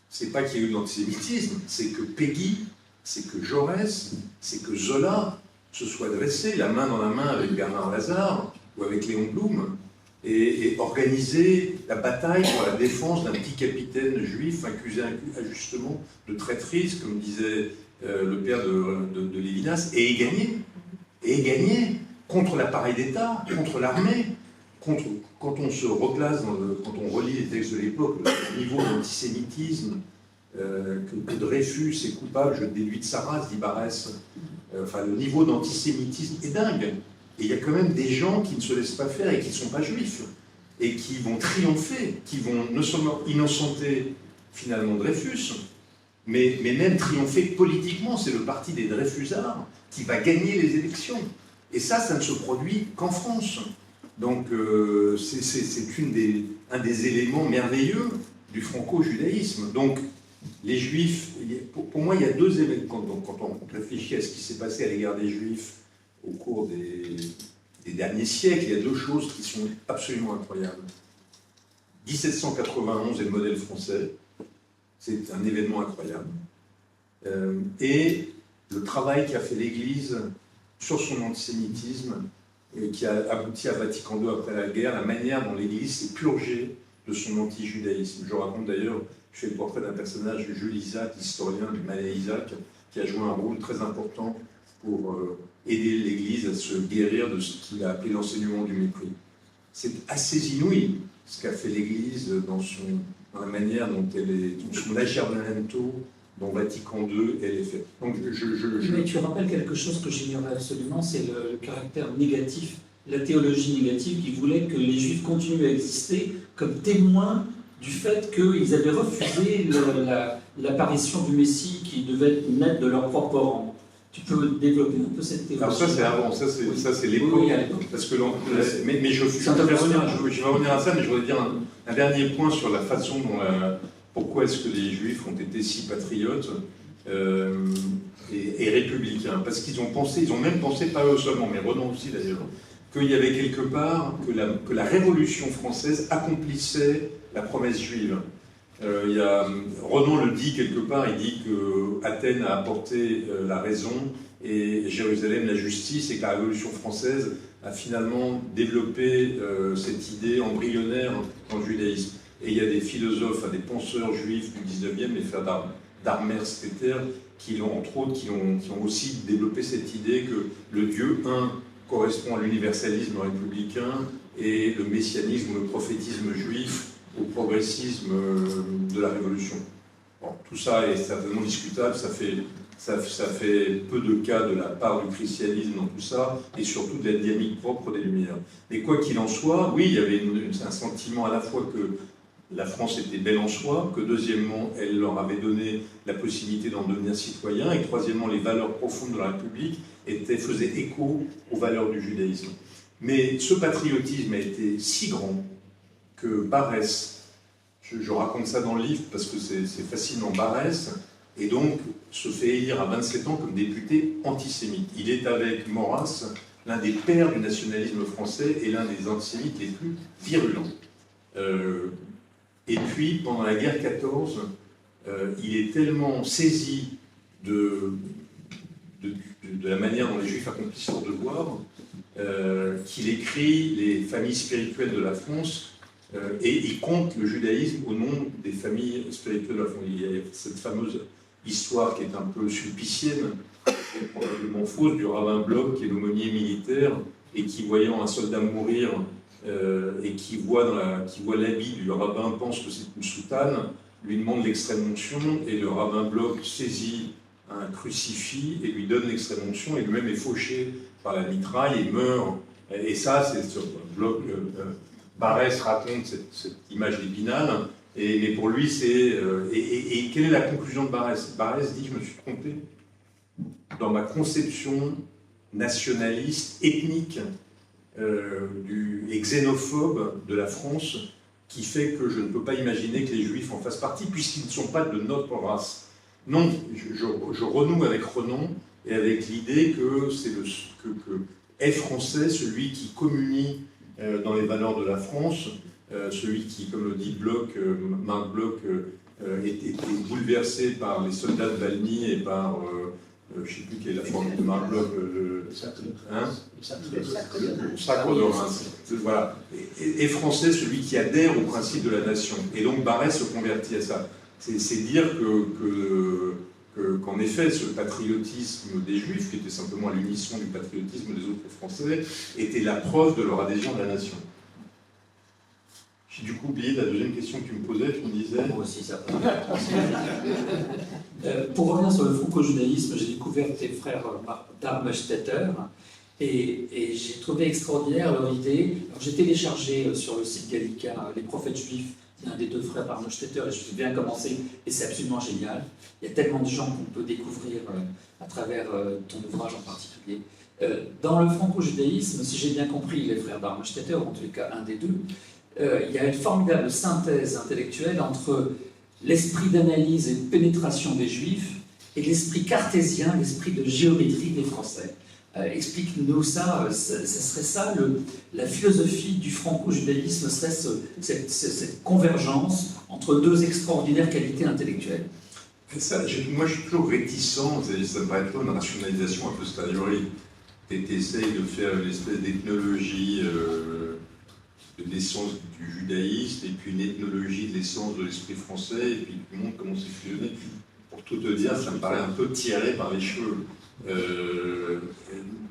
c'est pas qu'il y ait eu de l'antisémitisme, c'est que Péguy, c'est que Jaurès, c'est que Zola se soient dressés la main dans la main avec Bernard Lazare ou avec Léon Blum et organiser la bataille pour la défense d'un petit capitaine juif accusé injustement de traîtrise, comme disait le père de Lévinas, et gagner contre l'appareil d'État, contre l'armée, quand on se replace, quand on relit les textes de l'époque, le niveau d'antisémitisme, que Dreyfus est coupable, je déduis de sa race, dit Barès, enfin le niveau d'antisémitisme est dingue. Et il y a quand même des gens qui ne se laissent pas faire et qui ne sont pas juifs, et qui vont triompher, qui vont non seulement innocenter finalement Dreyfus, mais même triompher politiquement. C'est le parti des Dreyfusards qui va gagner les élections. Et ça ne se produit qu'en France. Donc c'est un des éléments merveilleux du franco-judaïsme. Donc les Juifs, pour moi il y a deux éléments, quand on réfléchit à ce qui s'est passé à l'égard des Juifs au cours des derniers siècles, il y a deux choses qui sont absolument incroyables. 1791 est le modèle français, c'est un événement incroyable. Et le travail qu'a fait l'Église sur son antisémitisme, et qui a abouti à Vatican II après la guerre, la manière dont l'Église s'est purgée de son anti-judaïsme. Je raconte d'ailleurs, je fais le portrait d'un personnage, Jules Isaac, historien du Malais Isaac, qui a joué un rôle très important pour aider l'Église à se guérir de ce qu'il a appelé l'enseignement du mépris. C'est assez inouï ce qu'a fait l'Église dans la manière dont elle est, dans son aggiornamento, dont Vatican II elle est faite. Donc Mais tu rappelles quelque chose que j'ignorais absolument, c'est le caractère négatif, la théologie négative qui voulait que les Juifs continuent à exister comme témoins du fait qu'ils avaient refusé l'apparition du Messie qui devait naître de leur propre rang. Tu peux développer un peu cette théologie? Alors ça c'est avant, ça c'est l'époque. Oui, à l'époque. Parce que mais je vais revenir à ça, mais je voudrais dire un dernier point sur la façon dont pourquoi est-ce que les Juifs ont été si patriotes et républicains? Parce qu'ils ont même pensé, pas eux seulement, mais Renan aussi d'ailleurs, qu'il y avait quelque part que la Révolution française accomplissait la promesse juive. Renan le dit quelque part, il dit que Athènes a apporté la raison et Jérusalem la justice, et que la Révolution française a finalement développé cette idée embryonnaire dans le judaïsme. Et il y a des philosophes, des penseurs juifs du 19e, les frères d'Armer Speter, qui ont aussi développé cette idée que le Dieu un correspond à l'universalisme républicain et le messianisme ou le prophétisme juif au progressisme de la Révolution. Bon, tout ça est certainement discutable, ça fait peu de cas de la part du christianisme dans tout ça, et surtout de la dynamique propre des Lumières. Mais quoi qu'il en soit, oui, il y avait un sentiment à la fois que la France était belle en soi, que deuxièmement, elle leur avait donné la possibilité d'en devenir citoyens, et troisièmement, les valeurs profondes de la République faisaient écho aux valeurs du judaïsme. Mais ce patriotisme a été si grand que Barès, je raconte ça dans le livre parce que c'est fascinant, Barès, et donc se fait élire à 27 ans comme député antisémite. Il est avec Maurras l'un des pères du nationalisme français et l'un des antisémites les plus virulents. Et puis, pendant la guerre 14, il est tellement saisi de la manière dont les Juifs accomplissent leur devoir qu'il écrit les familles spirituelles de la France et il compte le judaïsme au nom des familles spirituelles de la France. Il y a cette fameuse histoire qui est un peu sulpicienne, qui est probablement fausse, du rabbin Bloch, qui est l'aumônier militaire, et qui, voyant un soldat mourir, et qui voit l'habit du rabbin, pense que c'est une soutane, lui demande l'extrême-onction, et le rabbin Bloch saisit un crucifix et lui donne l'extrême-onction, et lui-même est fauché par la mitraille et meurt. Et ça, c'est sur Bloch. Barès raconte cette image d'Épinal, mais pour lui, c'est... Et quelle est la conclusion de Barès? Barès dit « Je me suis trompé dans ma conception nationaliste, ethnique, et xénophobe de la France, qui fait que je ne peux pas imaginer que les Juifs en fassent partie, puisqu'ils ne sont pas de notre race. » Non, je renoue avec Renan et avec l'idée que c'est est français celui qui communie dans les valeurs de la France, celui qui, comme le dit Marc Bloch, était bouleversé par les soldats de Valmy et par, je ne sais plus quelle est la forme de Marc Bloch, Hein? Sacre de Reims. Voilà. Et français, celui qui adhère au principe de la nation. Et donc Barrès se convertit à ça. C'est dire qu'en effet, ce patriotisme des Juifs, qui était simplement à l'unisson du patriotisme des autres Français, était la preuve de leur adhésion à la nation. J'ai du coup oublié la deuxième question que tu me posais, tu me disais... Moi aussi, ça pour revenir sur le franco-judaïsme, j'ai découvert tes frères Darmstädter et j'ai trouvé extraordinaire leur idée. J'ai téléchargé sur le site Gallica Les prophètes juifs, un des deux frères Darmstädter, et je suis bien commencé, et c'est absolument génial. Il y a tellement de gens qu'on peut découvrir à travers ton ouvrage en particulier. Dans le franco-judaïsme, si j'ai bien compris, les frères Darmstädter, ou en tous les cas un des deux, il y a une formidable synthèse intellectuelle entre l'esprit d'analyse et de pénétration des Juifs et l'esprit cartésien, l'esprit de géométrie des Français. Explique-nous ça, ce serait ça, la philosophie du franco-judaïsme serait cette convergence entre deux extraordinaires qualités intellectuelles. Ça, moi je suis toujours réticent, ça me paraît trop une rationalisation un peu posteriori. Tu essayes de faire une espèce d'ethnologie de l'essence du judaïsme, et puis une ethnologie de l'essence de l'esprit français, et puis tu montres comment c'est fusionné. Pour tout te dire, ça me paraît un peu tiré par les cheveux.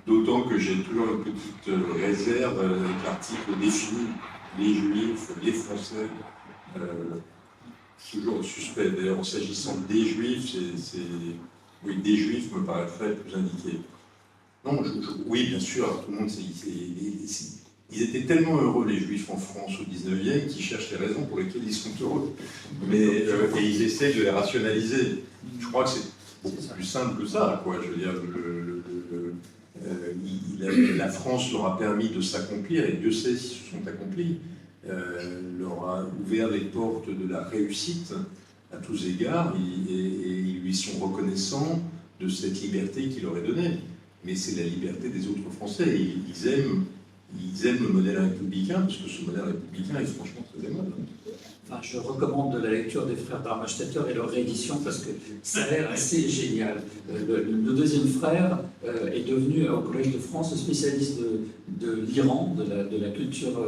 D'autant que j'ai toujours une petite réserve avec l'article défini les Juifs, les Français. Toujours suspect. D'ailleurs, en s'agissant des Juifs, oui, des Juifs me paraîtrait plus indiqué. Non, oui, bien sûr, tout le monde, ils étaient tellement heureux, les Juifs en France au 19e, qu'ils cherchent les raisons pour lesquelles ils sont heureux. Et ils essayent de les rationaliser. Je crois que c'est beaucoup plus simple que ça, quoi. Je veux dire, la France leur a permis de s'accomplir, et Dieu sait s'ils se sont accomplis, leur a ouvert les portes de la réussite à tous égards, et ils lui sont reconnaissants de cette liberté qu'il leur est donnée. Mais c'est la liberté des autres Français. Ils aiment le modèle républicain, parce que ce modèle républicain est franchement très aimable. Enfin, je recommande la lecture des frères Darmstädter et leur réédition parce que ça a l'air assez génial. Le deuxième frère est devenu au Collège de France spécialiste de l'Iran, de la culture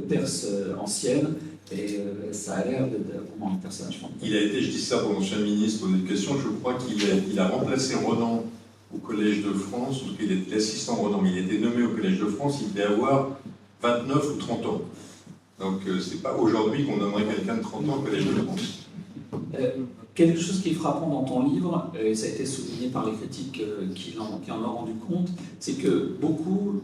perse ancienne, et ça a l'air de vraiment un personnage formidable. Il a été, je dis ça pour l'ancien ministre de l'Éducation, je crois qu'il a remplacé Renan au Collège de France, parce qu'il était assistant Renan, mais il a été nommé au Collège de France, il devait avoir 29 ou 30 ans. Donc c'est pas aujourd'hui qu'on nommerait quelqu'un de 30 ans au Collège de France. Quelque chose qui est frappant dans ton livre, et ça a été souligné par les critiques qui en ont rendu compte, c'est que beaucoup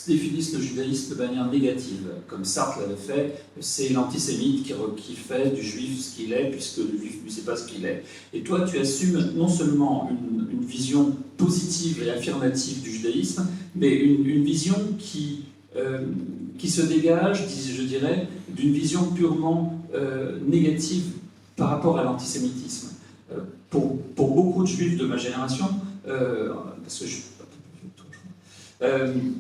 définissent le judaïsme de manière négative. Comme Sartre l'avait fait, c'est l'antisémite qui fait du juif ce qu'il est, puisque le juif ne sait pas ce qu'il est. Et toi, tu assumes non seulement une vision positive et affirmative du judaïsme, mais une vision qui se dégage, je dirais, d'une vision purement négative par rapport à l'antisémitisme. Pour beaucoup de juifs de ma génération, parce que je suis un peu plus vieux,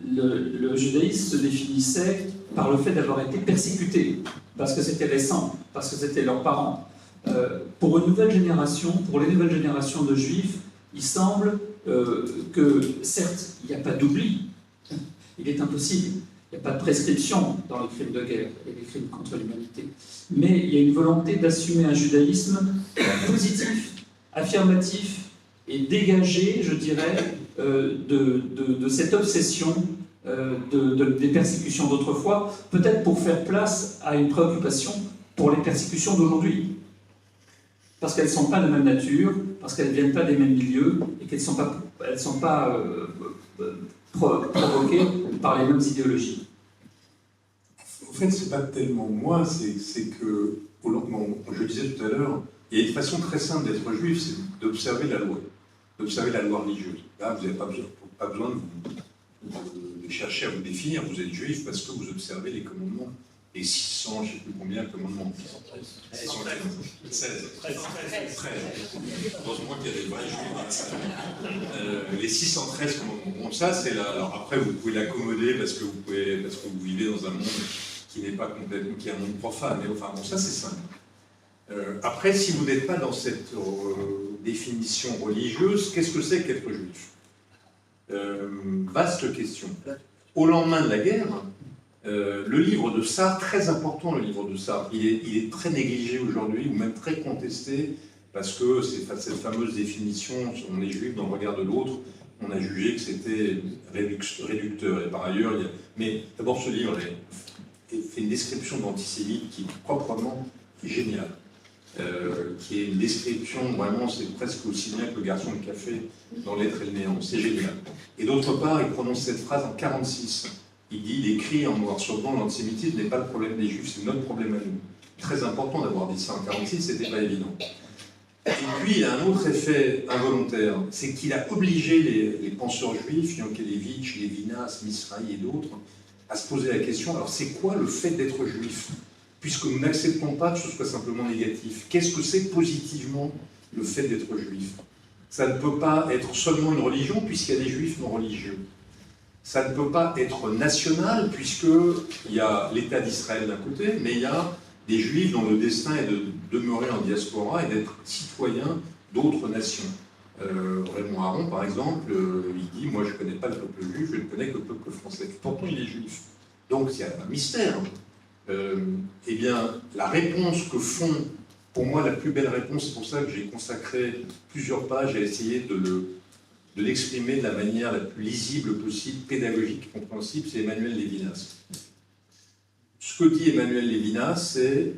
le judaïsme se définissait par le fait d'avoir été persécuté, parce que c'était récent, parce que c'était leurs parents. Pour les nouvelles générations de juifs, il semble que, certes, il n'y a pas d'oubli, il est impossible, il n'y a pas de prescription dans les crimes de guerre et les crimes contre l'humanité, mais il y a une volonté d'assumer un judaïsme positif, affirmatif et dégagé, je dirais, de cette obsession des persécutions d'autrefois, peut-être pour faire place à une préoccupation pour les persécutions d'aujourd'hui. Parce qu'elles ne sont pas de même nature, parce qu'elles ne viennent pas des mêmes milieux, et qu'elles ne sont pas provoquées par les mêmes idéologies. En fait, c'est pas tellement moi, c'est que, je disais tout à l'heure, il y a une façon très simple d'être juif, c'est d'observer la loi, religieuse. Là, vous n'avez pas besoin de chercher à vous définir, vous êtes juif parce que vous observez les commandements. Les 600, je ne sais plus combien de commandements. 613. 13. Heureusement qu'il y a des vrais juifs. Les 613 commandements. Bon, ça, c'est là. Alors après, vous pouvez l'accommoder parce que vous vivez dans un monde qui n'est pas complètement, qui est un monde profane. Mais enfin, bon, ça, c'est simple. Après, si vous n'êtes pas dans cette définition religieuse, qu'est-ce que c'est qu'être juif? Vaste question. Au lendemain de la guerre, le livre de Sartre, très important le livre de Sartre, il est très négligé aujourd'hui, ou même très contesté, parce que cette fameuse définition, on est juif dans le regard de l'autre, on a jugé que c'était réducteur. Et par ailleurs, mais d'abord ce livre fait une description d'antisémite qui est proprement géniale, qui est une description, vraiment, c'est presque aussi bien que le garçon de café dans L'être et le néant, c'est génial. Et d'autre part, il prononce cette phrase en 1946. Il écrit en noir sur blanc, l'antisémitisme n'est pas le problème des juifs, c'est notre problème à nous. Très important d'avoir dit ça en 1946, c'était pas évident. Et puis, il a un autre effet involontaire, c'est qu'il a obligé les penseurs juifs, Yankelevitch, Lévinas, Misrahi et d'autres, à se poser la question, alors c'est quoi le fait d'être juif? Puisque nous n'acceptons pas que ce soit simplement négatif. Qu'est-ce que c'est positivement le fait d'être juif? Ça ne peut pas être seulement une religion, puisqu'il y a des juifs non religieux. Ça ne peut pas être national, puisqu'il y a l'État d'Israël d'un côté, mais il y a des juifs dont le destin est de demeurer en diaspora et d'être citoyens d'autres nations. Raymond Aron, par exemple, il dit « Moi, je ne connais pas le peuple juif, je ne connais que le peuple français. » Pourtant, il est juif. Donc, il y a un mystère. Eh bien, la réponse que font, pour moi, la plus belle réponse, c'est pour ça que j'ai consacré plusieurs pages à essayer de l'exprimer de la manière la plus lisible possible, pédagogique, compréhensible, c'est Emmanuel Lévinas. Ce que dit Emmanuel Lévinas, c'est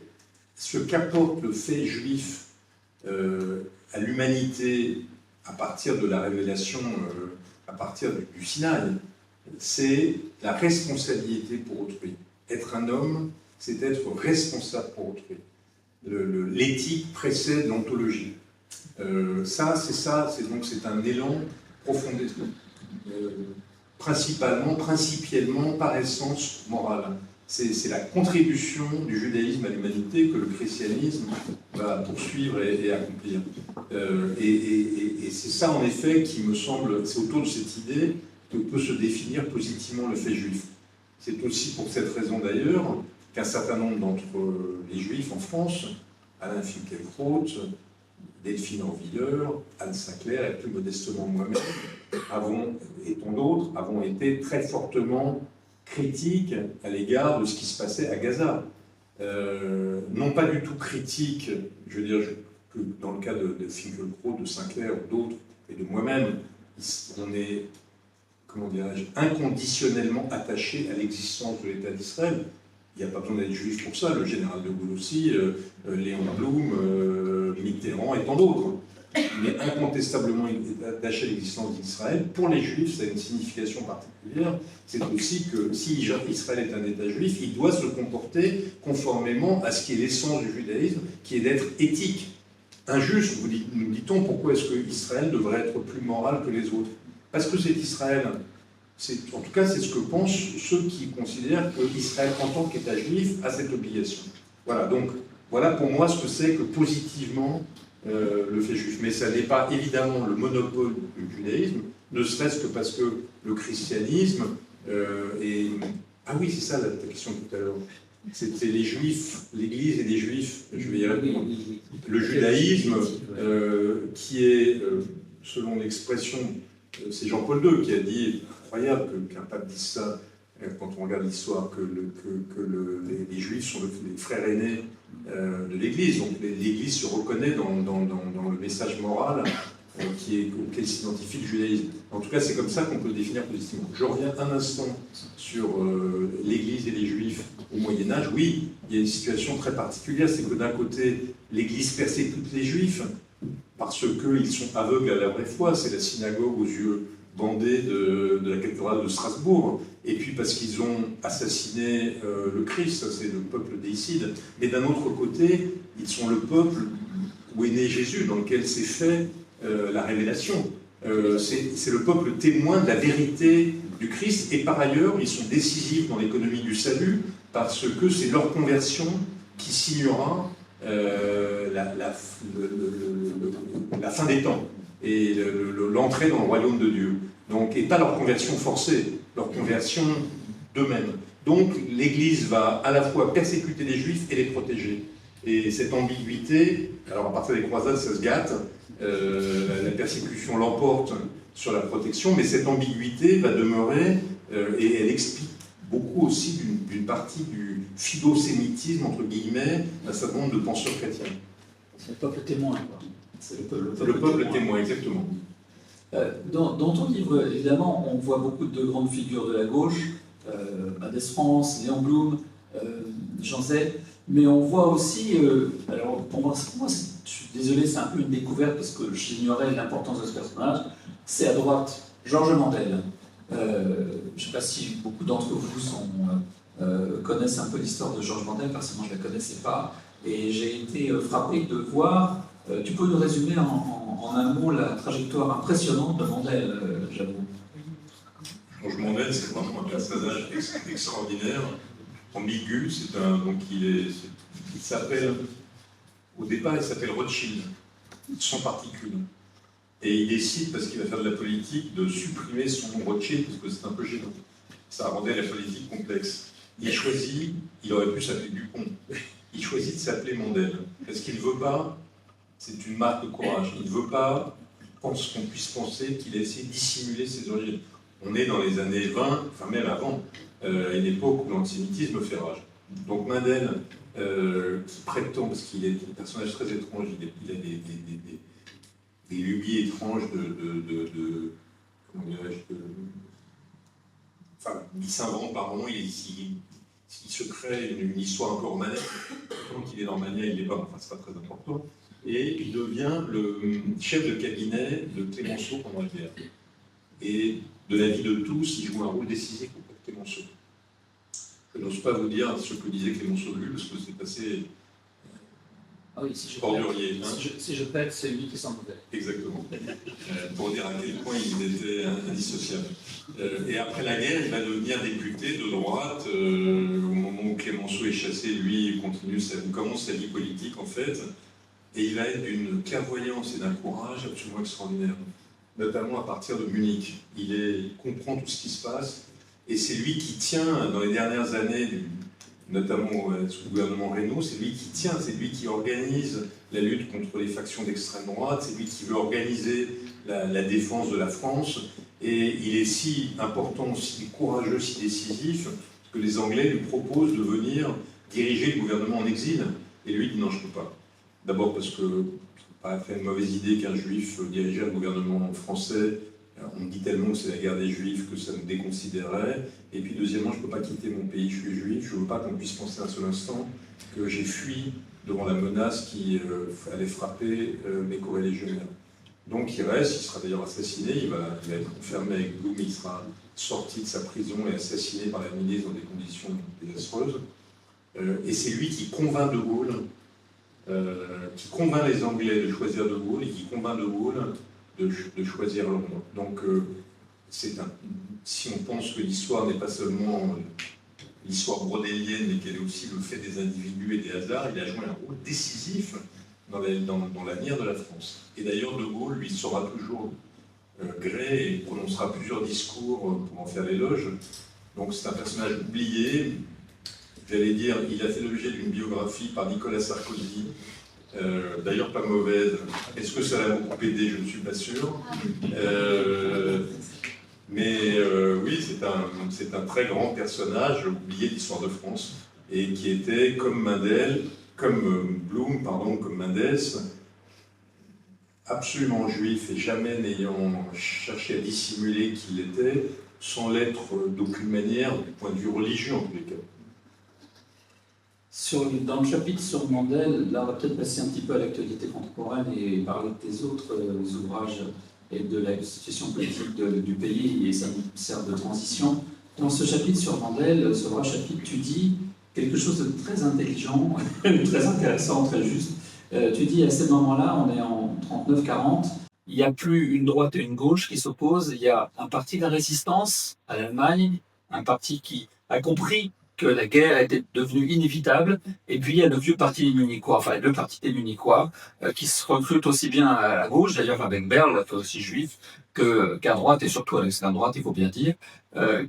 ce qu'apporte le fait juif à l'humanité à partir de la révélation, à partir du Sinaï, c'est la responsabilité pour autrui. Être un homme, c'est être responsable pour autrui. L'éthique précède l'ontologie. C'est un élan profondément, principiellement, par essence morale. C'est la contribution du judaïsme à l'humanité que le christianisme va poursuivre et accomplir. Et c'est ça, en effet, qui me semble, c'est autour de cette idée que peut se définir positivement le fait juif. C'est aussi pour cette raison, d'ailleurs, qu'un certain nombre d'entre les juifs en France, Alain Finkielkraut, Delphine Orvilleur, Anne Sinclair, et plus modestement moi-même, et tant d'autres, avons été très fortement critiques à l'égard de ce qui se passait à Gaza. Non pas du tout critiques, je veux dire, que dans le cas de Finkielkraut, de Sinclair ou d'autres, et de moi-même, on est, comment dirais-je, inconditionnellement attaché à l'existence de l'État d'Israël. Il n'y a pas besoin d'être juif pour ça, le général de Gaulle aussi, Léon Blum, Mitterrand et tant d'autres. Mais incontestablement attaché à l'existence d'Israël, pour les juifs, ça a une signification particulière. C'est aussi que si Israël est un État juif, il doit se comporter conformément à ce qui est l'essence du judaïsme, qui est d'être éthique. Injuste, nous dit-on, pourquoi est-ce que Israël devrait être plus moral que les autres? Parce que c'est Israël. En tout cas, c'est ce que pensent ceux qui considèrent qu'Israël, en tant qu'État juif, a cette obligation. Voilà, donc, voilà pour moi ce que c'est que positivement le fait juif. Mais ça n'est pas évidemment le monopole du judaïsme, ne serait-ce que parce que le christianisme est... Ah oui, c'est ça ta question tout à l'heure. C'était les juifs, l'Église et les juifs, je vais y répondre. Le judaïsme, qui est, selon l'expression, c'est Jean-Paul II qui a dit, incroyable qu'un pape dise ça, quand on regarde l'histoire, que les juifs sont les frères aînés de l'Église. Donc l'Église se reconnaît dans le message moral auquel s'identifie le judaïsme. En tout cas, c'est comme ça qu'on peut le définir positivement. Je reviens un instant sur l'Église et les Juifs au Moyen-Âge. Oui, il y a une situation très particulière, c'est que d'un côté, l'Église persécute les Juifs parce qu'ils sont aveugles à la vraie foi, c'est la synagogue aux yeux bandés de la cathédrale de Strasbourg, et puis parce qu'ils ont assassiné le Christ, ça c'est le peuple déicide, mais d'un autre côté, ils sont le peuple où est né Jésus, dans lequel s'est fait la révélation. C'est le peuple témoin de la vérité du Christ, et par ailleurs, ils sont décisifs dans l'économie du salut, parce que c'est leur conversion qui signera la fin des temps, et l'entrée dans le royaume de Dieu. Donc, et pas leur conversion forcée, leur conversion d'eux-mêmes. Donc, l'Église va à la fois persécuter les Juifs et les protéger. Et cette ambiguïté, alors à partir des croisades, ça se gâte, la persécution l'emporte sur la protection, mais cette ambiguïté va demeurer, et elle explique beaucoup aussi d'une partie du philosémitisme, entre guillemets, d'un certain nombre de penseurs chrétiens. C'est le peuple témoin, quoi. C'est Le peuple témoin, exactement. Dans ton livre, évidemment, on voit beaucoup de grandes figures de la gauche, Mendes France, Léon Blum, Jean Zay, mais on voit aussi, alors pour moi, je suis désolé, c'est un peu une découverte parce que j'ignorais l'importance de ce personnage, c'est à droite, Georges Mandel. Je ne sais pas si beaucoup d'entre vous connaissent un peu l'histoire de Georges Mandel, personnellement je ne la connaissais pas, et j'ai été frappé de voir, tu peux nous résumer en un mot la trajectoire impressionnante de Mandel, j'avoue. Georges Mandel, c'est vraiment un personnage extraordinaire, ambigu, donc il s'appelle, au départ il s'appelle Rothschild, sans particule. Et il décide, parce qu'il va faire de la politique, de supprimer son nom Rothschild, parce que c'est un peu gênant. Ça rendait la politique complexe. Il choisit, il aurait pu s'appeler Dupont, il choisit de s'appeler Mandel. Parce qu'il ne veut pas, c'est une marque de courage, il ne veut pas qu'on puisse penser qu'il a essayé de dissimuler ses origines. On est dans les années 20, enfin même avant, à une époque où l'antisémitisme fait rage. Donc Mandel, qui prétend, parce qu'il est un personnage très étrange, il a des lubies étranges comment dirais-je, enfin, il s'invente par moment, il se crée une histoire un peu romanesque. Tant qu'il est dans Mania, il n'est pas, enfin c'est pas très important. Et il devient le chef de cabinet de Clémenceau pendant la guerre. Et de l'avis de tous, il joue un rôle décisif auprès de Clémenceau. Je n'ose pas vous dire ce que disait Clémenceau de lui, parce que c'est assez bordurier. Si je pète, c'est lui qui s'en mauvais. Exactement. Pour dire à quel point il était indissociable. Et après la guerre, il va devenir député de droite. Au moment où Clémenceau est chassé, lui, il commence sa vie politique, en fait. Et il va être d'une clairvoyance et d'un courage absolument extraordinaire, notamment à partir de Munich. Il comprend tout ce qui se passe, et c'est lui qui tient, dans les dernières années, notamment sous le gouvernement Reynaud, c'est lui qui tient, c'est lui qui organise la lutte contre les factions d'extrême droite, c'est lui qui veut organiser la défense de la France, et il est si important, si courageux, si décisif, que les Anglais lui proposent de venir diriger le gouvernement en exil, et lui dit non, je ne peux pas. D'abord parce que c'est pas fait une mauvaise idée qu'un juif dirigeait le gouvernement français. On me dit tellement que c'est la guerre des juifs que ça me déconsidérait. Et puis deuxièmement, je ne peux pas quitter mon pays, je suis juif. Je ne veux pas qu'on puisse penser un seul instant que j'ai fui devant la menace qui allait frapper mes co-légionnaires. Donc il reste, il sera d'ailleurs assassiné, il va être enfermé avec Blum, il sera sorti de sa prison et assassiné par la milice dans des conditions désastreuses. Et c'est lui qui convainc De Gaulle, qui convainc les Anglais de choisir De Gaulle et qui convainc De Gaulle de choisir Londres. Donc, si on pense que l'histoire n'est pas seulement l'histoire brodélienne, mais qu'elle est aussi le fait des individus et des hasards, il a joué un rôle décisif dans l'avenir de la France. Et d'ailleurs, De Gaulle, lui, sera toujours gré et prononcera plusieurs discours pour en faire l'éloge. Donc, c'est un personnage oublié. J'allais dire, il a fait l'objet d'une biographie par Nicolas Sarkozy, d'ailleurs pas mauvaise. Est-ce que ça l'a beaucoup aidé? Je ne suis pas sûr. Mais oui, c'est un très grand personnage oublié de l'histoire de France, et qui était, comme Blum, comme Mendes, absolument juif et jamais n'ayant cherché à dissimuler qui il était, sans l'être d'aucune manière du point de vue religieux en tous les cas. Dans le chapitre sur Mandel, là on va peut-être passer un petit peu à l'actualité contemporaine et parler de tes autres ouvrages et de la situation politique du pays, et ça nous sert de transition. Dans ce chapitre sur Mandel, ce vrai chapitre, tu dis quelque chose de très intelligent, très intéressant, très juste. Tu dis à ce moment-là, on est en 39-40, il n'y a plus une droite et une gauche qui s'opposent, il y a un parti de la résistance à l'Allemagne, un parti qui a compris que la guerre était devenue inévitable, et puis il y a le vieux parti des Munichois, enfin le parti des Munichois, qui se recrute aussi bien à la gauche, d'ailleurs avec Berle, aussi juif, qu'à droite, et surtout à l'extrême droite, il faut bien dire,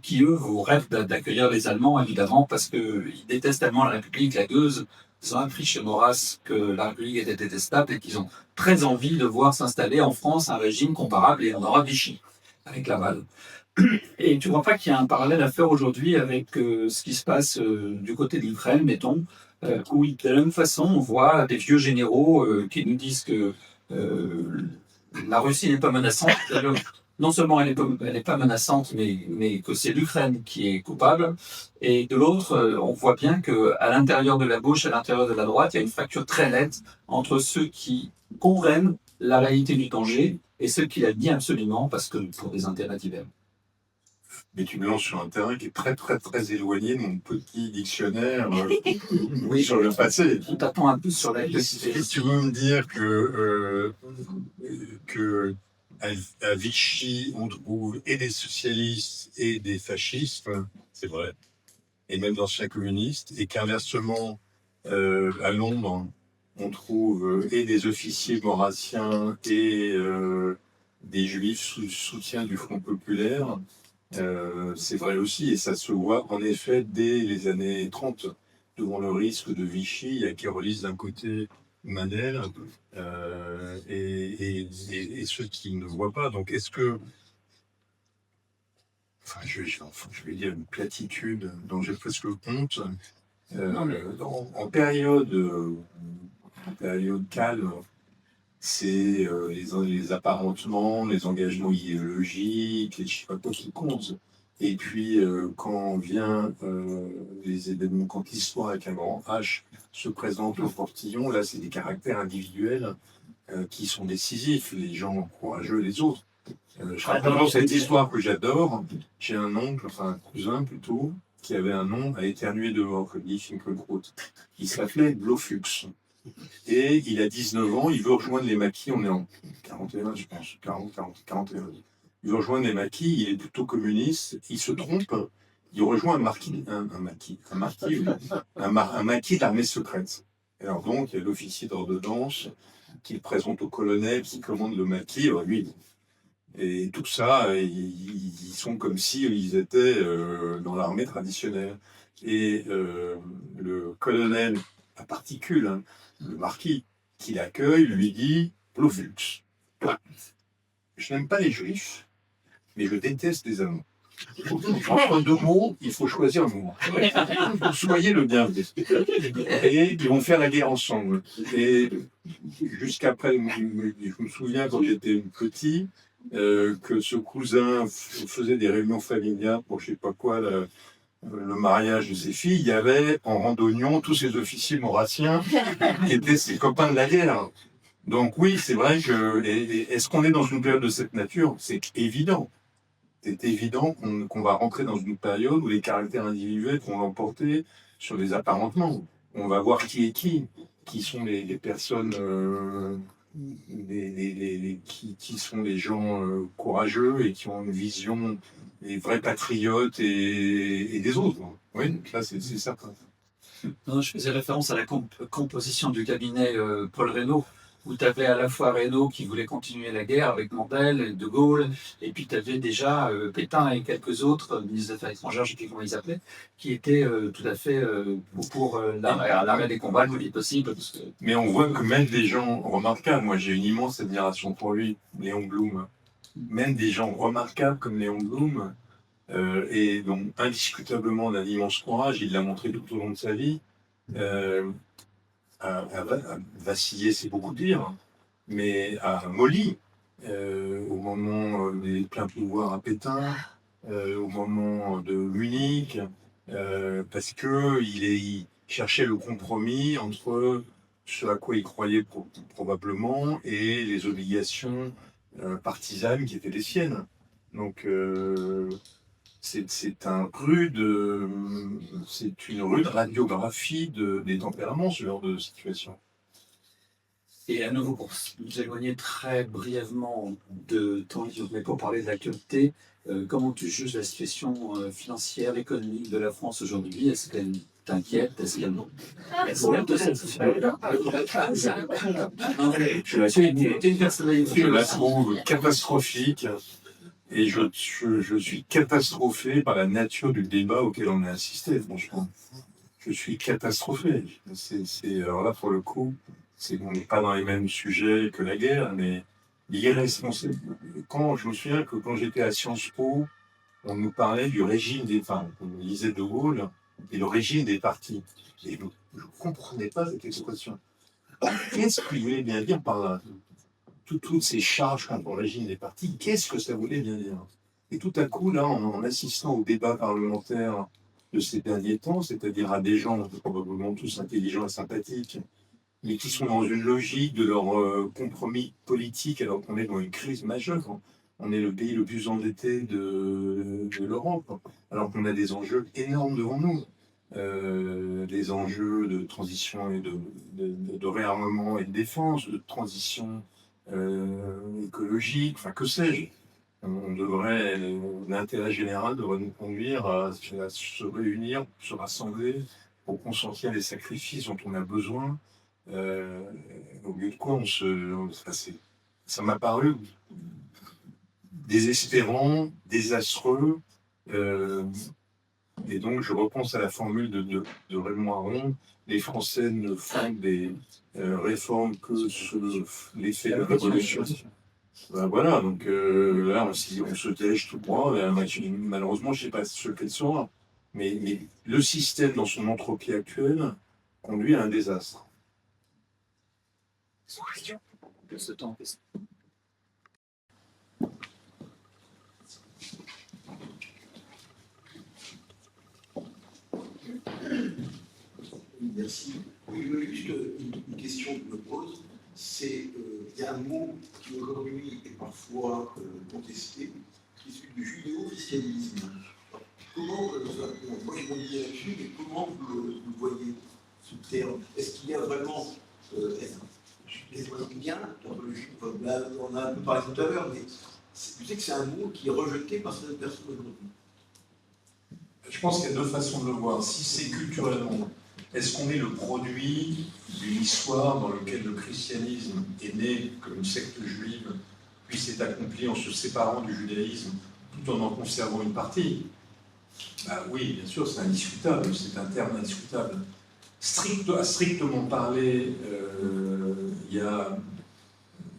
qui eux vous rêvent d'accueillir les Allemands, évidemment, parce qu'ils détestent tellement la République, la Gueuse. Ils ont appris chez Maurras que la République était détestable et qu'ils ont très envie de voir s'installer en France un régime comparable et on aura Vichy. avec Laval. Et tu ne crois pas qu'il y a un parallèle à faire aujourd'hui avec ce qui se passe du côté de l'Ukraine, mettons, où de la même façon, on voit des vieux généraux qui nous disent que la Russie n'est pas menaçante. Non seulement elle n'est pas menaçante, mais que c'est l'Ukraine qui est coupable. Et de l'autre, on voit bien qu'à l'intérieur de la gauche, à l'intérieur de la droite, il y a une fracture très nette entre ceux qui comprennent la réalité du danger et ceux qui la nient absolument parce que pour des intérêts divers. Mais tu me lances sur un terrain qui est très très très éloigné de mon petit dictionnaire Oui, sur le passé. on t'attend un peu sur la Si tu veux me dire que à Vichy, on trouve et des socialistes et des fascistes, c'est vrai, et même d'anciens communistes, et qu'inversement, à Londres, on trouve et des officiers maurassiens et des juifs sous soutien du Front populaire, c'est vrai aussi, et ça se voit en effet dès les années 30, devant le risque de Vichy, il y a qui relisent d'un côté Manel et ceux qui ne voient pas. Donc est-ce que, enfin je vais dire une platitude dont j'ai presque honte, en période calme, c'est les apparentements, les engagements idéologiques, les je sais pas quoi qui comptent. Et puis quand vient les événements, quand l'histoire avec un grand H se présente au portillon, là c'est des caractères individuels qui sont décisifs, les gens courageux, les autres. Je raconte cette histoire que j'adore. J'ai un oncle, enfin un cousin plutôt, qui avait un nom à éternuer dehors, comme dit Finkielkraut. Il s'appelait Blofux. Et il a 19 ans, il veut rejoindre les maquis, on est en 41, je pense, 41. Il veut rejoindre les maquis, il est plutôt communiste, il se trompe, il rejoint un maquis de l'armée secrète. Alors donc, il y a l'officier d'ordonnance qui le présente au colonel, qui commande le maquis, lui. Et tout ça, ils sont comme s'ils étaient dans l'armée traditionnelle. Et le colonel à particules, hein, le marquis qui l'accueille lui dit Blofux, je n'aime pas les juifs, mais je déteste les Allemands. Entre deux mots, il faut choisir un mot. Soyez le bienvenu. Et ils vont faire la guerre ensemble. Et jusqu'après, je me souviens quand j'étais petit, que ce cousin faisait des réunions familiales pour je sais pas quoi, le mariage de ses filles, il y avait en randonnion tous ces officiers maurassiens qui étaient ses copains de la guerre. Donc oui, c'est vrai que... Est-ce qu'on est dans une période de cette nature? C'est évident. C'est évident qu'on va rentrer dans une période où les caractères individuels vont l'emporter sur les apparentements. On va voir qui est qui sont les personnes, qui sont les gens courageux et qui ont une vision, les vrais patriotes et des autres. Oui, ça c'est certain. Non, je faisais référence à la composition du cabinet Paul Reynaud, où tu avais à la fois Reynaud qui voulait continuer la guerre avec Mandel et De Gaulle, et puis tu avais déjà Pétain et quelques autres, ministres des Affaires étrangères, je ne sais plus comment ils s'appelaient, qui étaient tout à fait pour l'arrêt des combats le plus vite possible. Parce que... Mais on voit que même des gens remarquables, moi j'ai une immense admiration pour lui, Léon Blum, même des gens remarquables comme Léon Blum, et donc indiscutablement d'un immense courage, il l'a montré tout au long de sa vie, à vaciller, c'est beaucoup dire, mais à molli au moment des pleins pouvoirs à Pétain, au moment de Munich, parce que il cherchait le compromis entre ce à quoi il croyait probablement et les obligations partisanes qui étaient les siennes. Donc c'est une rude radiographie des tempéraments, ce genre de situation. Et à nouveau, pour nous éloigner très brièvement de ton livre, mais pour parler de l'actualité, comment tu juges la situation financière, économique de la France aujourd'hui? Est-ce qu'elle t'inquiète? Est-ce qu'elle Je la trouve catastrophique. Et je suis catastrophé par la nature du débat auquel on a assisté, franchement. Je suis catastrophé. Alors là, pour le coup, on n'est pas dans les mêmes sujets que la guerre, mais l'irresponsable. Quand je me souviens que quand j'étais à Sciences Po, on nous parlait du régime des, enfin, on lisait De Gaulle et le régime des partis. Et je ne comprenais pas cette expression. Qu'est-ce qu'il voulait bien dire par là? Toutes ces charges contre le régime des partis, qu'est-ce que ça voulait bien dire? Et tout à coup, là, en assistant au débat parlementaire de ces derniers temps, c'est-à-dire à des gens probablement tous intelligents et sympathiques, mais qui sont dans une logique de leur compromis politique alors qu'on est dans une crise majeure. On est le pays le plus endetté de l'Europe, alors qu'on a des enjeux énormes devant nous. Des enjeux de transition et de réarmement et de défense, de transition écologique, enfin que sais-je. L'intérêt général devrait nous conduire à se réunir, se rassembler pour consentir les sacrifices dont on a besoin. Au lieu de quoi ça m'a paru désespérant, désastreux, et donc je repense à la formule de Raymond Aron: les Français ne font des réformes que sur l'effet de la révolution. Ben voilà, donc là on se dirige tout droit, malheureusement je ne sais pas ce qu'elle sera, mais le système dans son entropie actuelle conduit à un désastre. Ce temps. Merci. Oui, juste une question que je me pose, c'est il y a un mot qui aujourd'hui est parfois contesté, qui est celui du judéo-christianisme. Comment, moi je rebondis là-dessus, mais comment vous voyez ce terme? Est-ce qu'il y a vraiment, bien, on a un peu parlé tout à l'heure, mais je sais que c'est un mot qui est rejeté par certaines personnes aujourd'hui. Je pense qu'il y a deux façons de le voir. Si c'est culturellement, est-ce qu'on est le produit d'une histoire dans laquelle le christianisme est né comme une secte juive, puis s'est accompli en se séparant du judaïsme tout en conservant une partie? Oui, bien sûr, c'est indiscutable, c'est un terme indiscutable. À strictement parler, il y a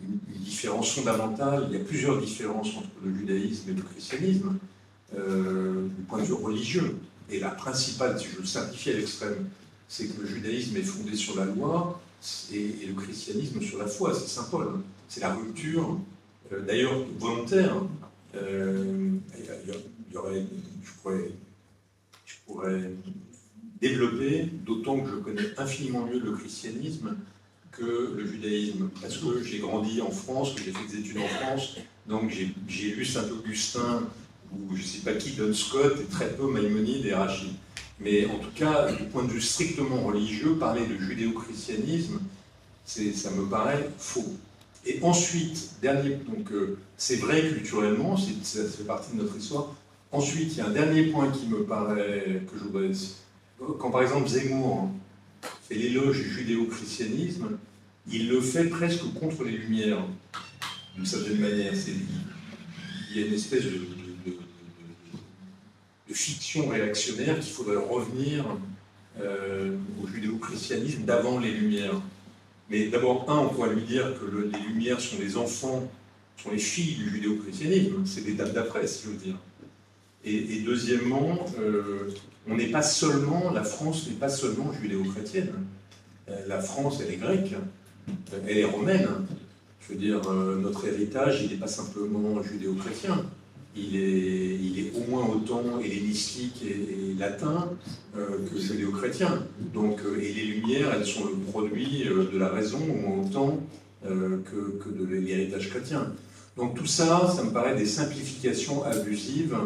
une différence fondamentale, il y a plusieurs différences entre le judaïsme et le christianisme, du point de vue religieux. Et la principale, si je le simplifie à l'extrême, c'est que le judaïsme est fondé sur la loi et le christianisme sur la foi, c'est Saint Paul. C'est la rupture, d'ailleurs volontaire. Je pourrais développer, d'autant que je connais infiniment mieux le christianisme que le judaïsme, parce que j'ai grandi en France, que j'ai fait des études en France, donc j'ai lu Saint-Augustin, ou je ne sais pas qui, Duns Scott, et très peu Maïmonide et Rachid. Mais en tout cas, du point de vue strictement religieux, parler de judéo-christianisme, ça me paraît faux. Et ensuite, c'est vrai culturellement, ça fait partie de notre histoire. Ensuite, il y a un dernier point qui me paraît, que je voudrais... Quand par exemple Zemmour fait l'éloge du judéo-christianisme, il le fait presque contre les Lumières, d'une certaine manière. Il y a une espèce de fiction réactionnaire qu'il faudrait revenir au judéo-christianisme d'avant les Lumières. Mais d'abord, on pourrait lui dire que les Lumières sont les enfants, sont les filles du judéo-christianisme, c'est l'étape d'après, si je veux dire. Et deuxièmement, la France n'est pas seulement judéo-chrétienne. La France, elle est grecque, elle est romaine. Je veux dire, notre héritage, il n'est pas simplement judéo-chrétien. Il est au moins autant hellénistique et latin que judéo-chrétien. Donc, et les Lumières, elles sont le produit de la raison au moins autant que de l'héritage chrétien. Donc tout ça, ça me paraît des simplifications abusives,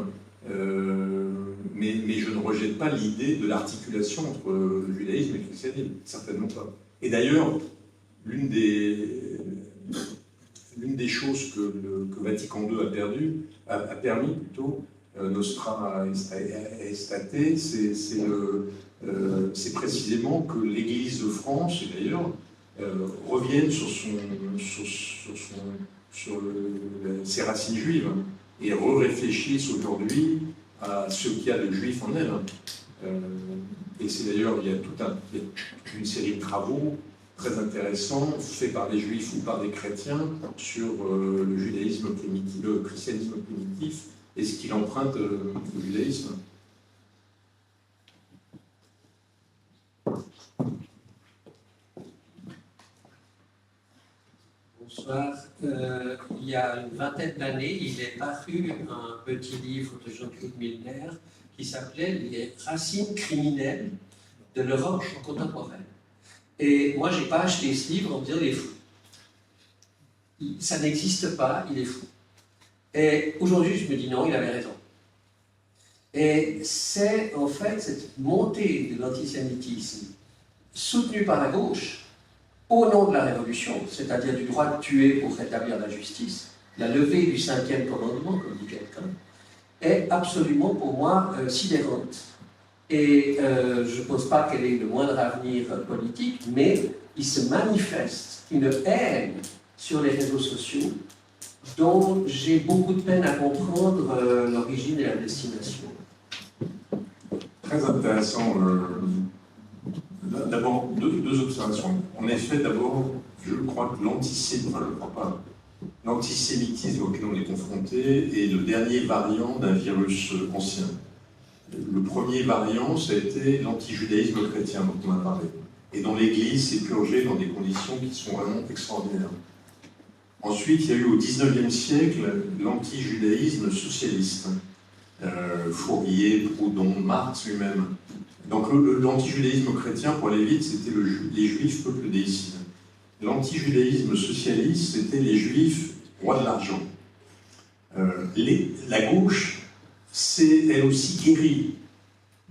mais je ne rejette pas l'idée de l'articulation entre le judaïsme et le christianisme, certainement pas. Et d'ailleurs, l'une des choses que Vatican II a permis plutôt, Nostra Aetate, c'est précisément que l'Église de France, et d'ailleurs, revienne sur ses racines juives et réfléchisse aujourd'hui à ce qu'il y a de juif en elle. Et c'est d'ailleurs, il y a toute une série de travaux très intéressant, fait par des juifs ou par des chrétiens, sur le judaïsme primitif, le christianisme primitif, et ce qu'il emprunte au judaïsme. Bonsoir. Il y a une vingtaine d'années, il est paru un petit livre de Jean-Claude Milner qui s'appelait « Les racines criminelles de l'Europe contemporaine ». Et moi, je n'ai pas acheté ce livre en me disant « il est fou ». Ça n'existe pas, il est fou. Et aujourd'hui, je me dis non, il avait raison. Et c'est en fait cette montée de l'antisémitisme soutenue par la gauche au nom de la Révolution, c'est-à-dire du droit de tuer pour rétablir la justice, la levée du 5e commandement, comme dit quelqu'un, est absolument pour moi sidérante. Et je ne pense pas qu'elle ait le moindre avenir politique, mais il se manifeste une haine sur les réseaux sociaux dont j'ai beaucoup de peine à comprendre l'origine et la destination. Très intéressant. D'abord, deux observations. En effet, d'abord, je crois que l'antisémitisme auquel on est confronté est le dernier variant d'un virus ancien. Le premier variant, ça a été l'antijudaïsme chrétien dont on a parlé. Et dont l'Église s'est purgée dans des conditions qui sont vraiment extraordinaires. Ensuite, il y a eu au XIXe siècle l'antijudaïsme socialiste. Fourier, Proudhon, Marx lui-même. Donc l'antijudaïsme chrétien, pour aller vite, c'était les juifs peuple déicide. L'antijudaïsme socialiste, c'était les juifs rois de l'argent. La gauche s'est elle aussi guérie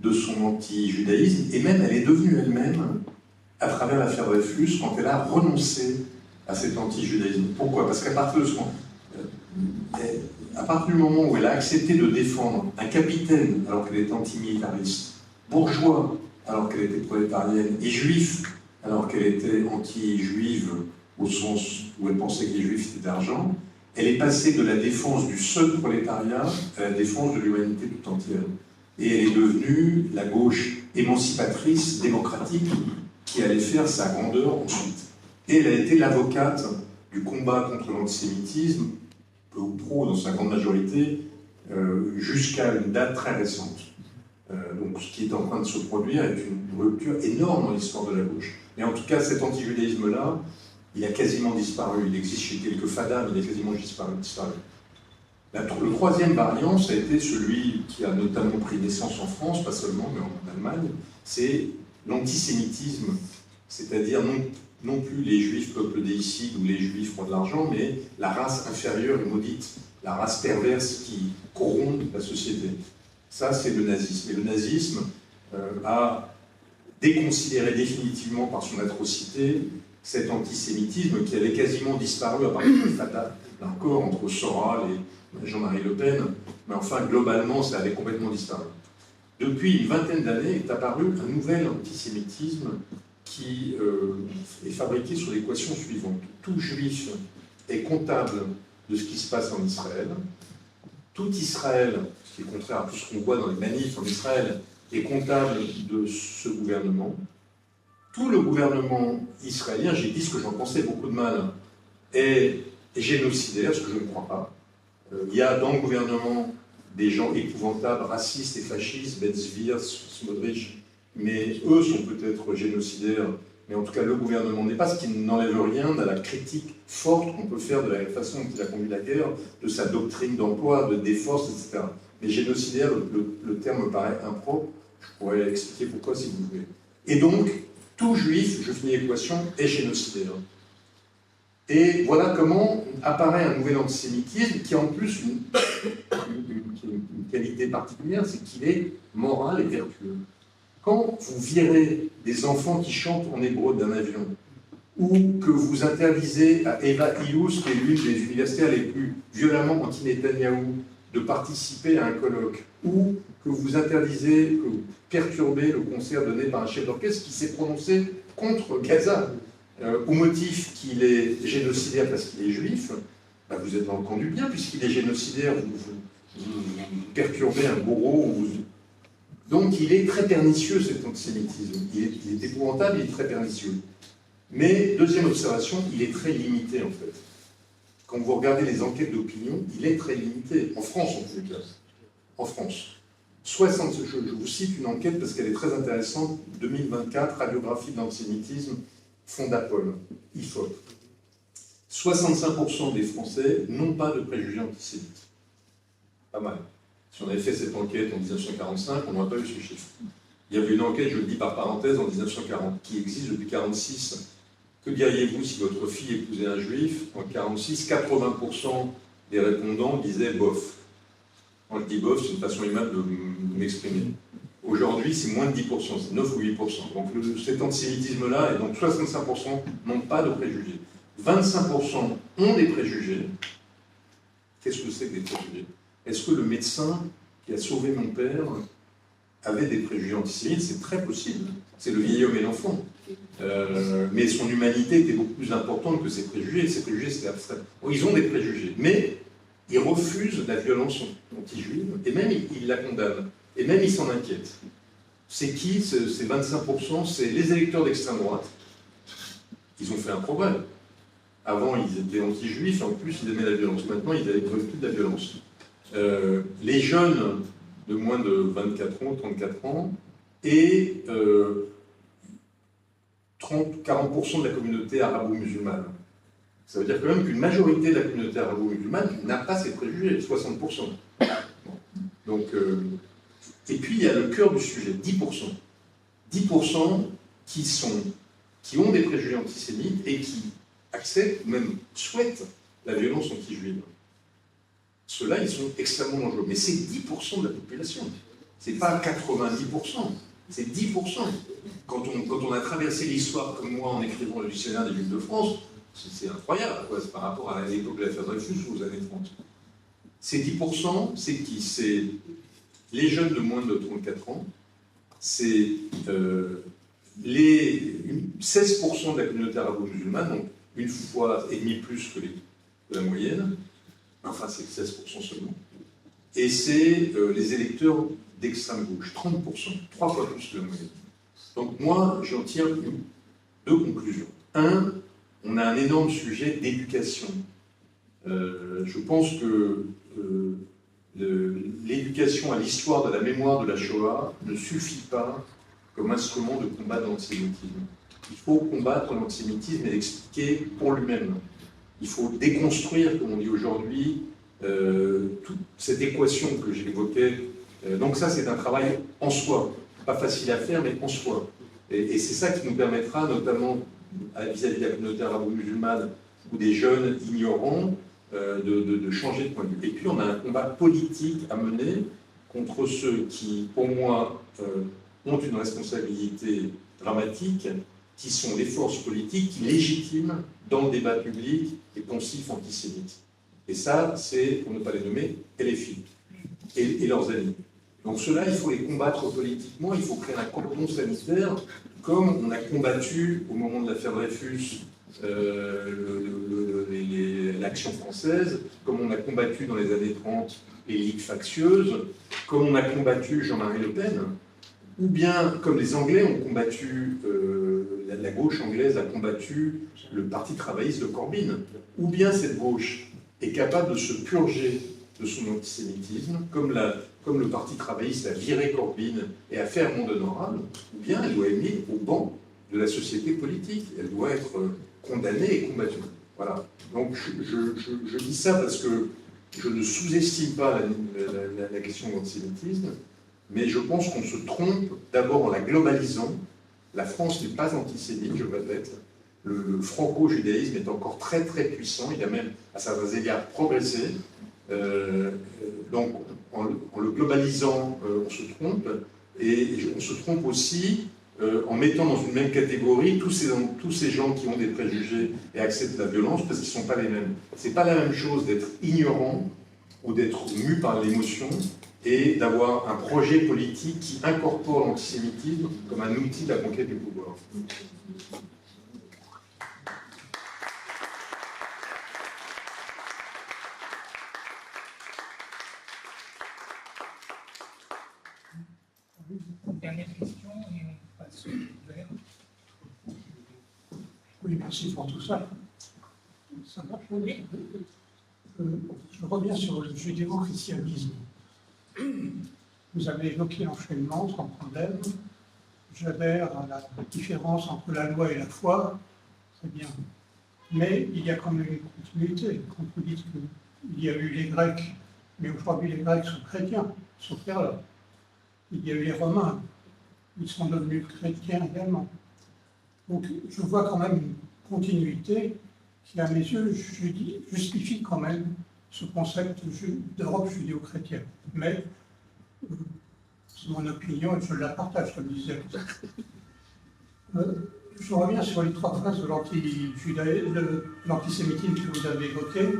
de son antijudaïsme, et même elle est devenue elle-même, à travers l'affaire Dreyfus, quand elle a renoncé à cet antijudaïsme. Pourquoi? Parce qu'à partir du moment où elle a accepté de défendre un capitaine alors qu'elle était antimilitariste, bourgeois alors qu'elle était prolétarienne, et juif alors qu'elle était anti-juive au sens où elle pensait que les juifs étaient d'argent, elle est passée de la défense du seul prolétariat à la défense de l'humanité tout entière. Et elle est devenue la gauche émancipatrice, démocratique, qui allait faire sa grandeur ensuite. Et elle a été l'avocate du combat contre l'antisémitisme, peu ou pro dans sa grande majorité, jusqu'à une date très récente. Donc ce qui est en train de se produire est une rupture énorme dans l'histoire de la gauche. Mais en tout cas, cet antijudaïsme-là, il a quasiment disparu. Il existe chez quelques fadas, mais il a quasiment disparu. Le troisième variant, ça a été celui qui a notamment pris naissance en France, pas seulement, mais en Allemagne, c'est l'antisémitisme, c'est-à-dire non plus les juifs peuple déicide ou les juifs rois de l'argent, mais la race inférieure et maudite, la race perverse qui corrompt la société. Ça, c'est le nazisme. Et le nazisme a déconsidéré définitivement par son atrocité cet antisémitisme qui avait quasiment disparu à partir de Fatah, là encore, entre Soral et Jean-Marie Le Pen, mais enfin, globalement, ça avait complètement disparu. Depuis une vingtaine d'années est apparu un nouvel antisémitisme qui est fabriqué sur l'équation suivante. Tout juif est comptable de ce qui se passe en Israël. Tout Israël, ce qui est contraire à tout ce qu'on voit dans les manifs en Israël, est comptable de ce gouvernement. Tout le gouvernement israélien, j'ai dit ce que j'en pensais beaucoup de mal, est génocidaire, ce que je ne crois pas. Il y a dans le gouvernement des gens épouvantables, racistes et fascistes, Ben-Zvir, Smotrich, mais eux sont peut-être génocidaires, mais en tout cas le gouvernement n'est pas, ce qui n'enlève rien à la critique forte qu'on peut faire de la façon dont il a conduit la guerre, de sa doctrine d'emploi, de défense, etc. Mais génocidaire, le terme me paraît impropre, je pourrais expliquer pourquoi si vous voulez. Et donc, tout juif, je finis l'équation, est génocidaire. Et voilà comment apparaît un nouvel antisémitisme qui a en plus une qualité particulière, c'est qu'il est moral et vertueux. Quand vous virez des enfants qui chantent en hébreu d'un avion, ou que vous interdisez à Eva Illouz, qui est l'une des universitaires les plus violemment anti-Netanyahou, de participer à un colloque, ou que vous interdisez, que vous perturbez le concert donné par un chef d'orchestre qui s'est prononcé contre Gaza, au motif qu'il est génocidaire parce qu'il est juif, bah vous êtes dans le camp du bien, puisqu'il est génocidaire, vous perturbez un bourreau. Donc il est très pernicieux cet antisémitisme. Il est épouvantable, il est très pernicieux. Mais, deuxième observation, il est très limité en fait. Quand vous regardez les enquêtes d'opinion, il est très limité. En France, en tous les cas. En France. Je vous cite une enquête parce qu'elle est très intéressante. 2024, radiographie de l'antisémitisme, Fondapol, IFOP. 65% des Français n'ont pas de préjugés antisémites. Pas mal. Si on avait fait cette enquête en 1945, on n'aurait pas eu ce chiffre. Il y avait une enquête, je le dis par parenthèse, en 1940, qui existe depuis 1946. Que diriez-vous si votre fille épousait un juif? En 1946, 80% des répondants disaient bof. Quand je dis bof, c'est une façon aimable de m'exprimer. Aujourd'hui, c'est moins de 10%, c'est 9 ou 8%. Donc cet antisémitisme-là, et donc 65% n'ont pas de préjugés. 25% ont des préjugés. Qu'est-ce que c'est que des préjugés? Est-ce que le médecin qui a sauvé mon père avait des préjugés antisémites? C'est très possible. C'est le vieil homme et l'enfant. Mais son humanité était beaucoup plus importante que ses préjugés. Ses préjugés, c'était abstrait. Bon, ils ont des préjugés, mais ils refusent la violence anti-juive, et même ils la condamnent. Et même ils s'en inquiètent. C'est qui ces 25%? C'est les électeurs d'extrême droite. Ils ont fait un progrès. Avant, ils étaient anti-juifs, en plus, ils aimaient la violence. Maintenant, ils veulent plus de la violence. Les jeunes de moins de 24 ans, 34 ans, et 40% de la communauté arabo-musulmane. Ça veut dire quand même qu'une majorité de la communauté arabo-musulmane n'a pas ces préjugés, 60%. Donc, et puis, il y a le cœur du sujet, 10%. 10% qui ont des préjugés antisémites et qui acceptent, même souhaitent, la violence anti-juive. Ceux-là, ils sont extrêmement dangereux. Mais c'est 10% de la population. C'est pas 90%. C'est 10%. Quand on a traversé l'histoire, comme moi, en écrivant le dictionnaire des villes de France, c'est incroyable, quoi. C'est par rapport à l'époque de l'affaire Dreyfus aux années 30. Ces 10%, c'est qui? C'est les jeunes de moins de 34 ans, c'est les 16% de la communauté arabo-musulmane, donc une fois et demi plus que la moyenne, enfin c'est 16% seulement, et c'est les électeurs d'extrême gauche, 30%, 3 fois plus que la moyenne. Donc moi, j'en tire deux conclusions. Un, on a un énorme sujet d'éducation. Je pense que l'éducation à l'histoire de la mémoire de la Shoah ne suffit pas comme instrument de combat de l'antisémitisme. Il faut combattre l'antisémitisme et l'expliquer pour lui-même. Il faut déconstruire, comme on dit aujourd'hui, toute cette équation que j'évoquais. Donc ça, c'est un travail en soi. Pas facile à faire, mais en soi. Et c'est ça qui nous permettra, notamment vis-à-vis de la communauté arabo-musulmane ou des jeunes ignorants, de changer de point de vue. Et puis, on a un combat politique à mener contre ceux qui, pour moi, ont une responsabilité dramatique, qui sont les forces politiques qui légitiment dans le débat public les poncifs antisémites. Et ça, c'est, pour ne pas les nommer, LFI et leurs amis. Donc ceux-là, il faut les combattre politiquement, il faut créer un cordon sanitaire, comme on a combattu au moment de l'affaire Dreyfus l'action française, comme on a combattu dans les années 30 les ligues factieuses, comme on a combattu Jean-Marie Le Pen, ou bien comme les Anglais ont combattu, la gauche anglaise a combattu le Parti travailliste de Corbyn, ou bien cette gauche est capable de se purger de son antisémitisme, comme le Parti travailliste a viré Corbyn et a fait un monde honorable, ou bien elle doit être mise au banc de la société politique, elle doit être condamnée et combattue. Voilà. Donc je dis ça parce que je ne sous-estime pas la question de l'antisémitisme, mais je pense qu'on se trompe d'abord en la globalisant. La France n'est pas antisémite, je répète. Le franco-judaïsme est encore très très puissant, il a même à certains égards progressé. Donc en le globalisant, on se trompe, et on se trompe aussi en mettant dans une même catégorie tous ces gens qui ont des préjugés et acceptent la violence, parce qu'ils ne sont pas les mêmes. Ce n'est pas la même chose d'être ignorant ou d'être mu par l'émotion et d'avoir un projet politique qui incorpore l'antisémitisme comme un outil de la conquête du pouvoir. Dernière question et on passe au verre. Oui, Oui, merci pour tout ça. Ça marche. Je reviens sur le judéo-christianisme. Vous avez évoqué l'enchaînement sans problème. J'adhère à la différence entre la loi et la foi. Très bien. Mais il y a quand même une continuité. Quand vous dites qu'il y a eu les Grecs, mais aujourd'hui les Grecs sont chrétiens, sauf erreur. Il y a eu les Romains, ils sont devenus chrétiens également. Donc je vois quand même une continuité qui, à mes yeux, justifie quand même ce concept d'Europe judéo-chrétienne. Mais c'est mon opinion et je la partage, comme disait. Je reviens sur les trois phases de l'antisémitisme que vous avez évoqué,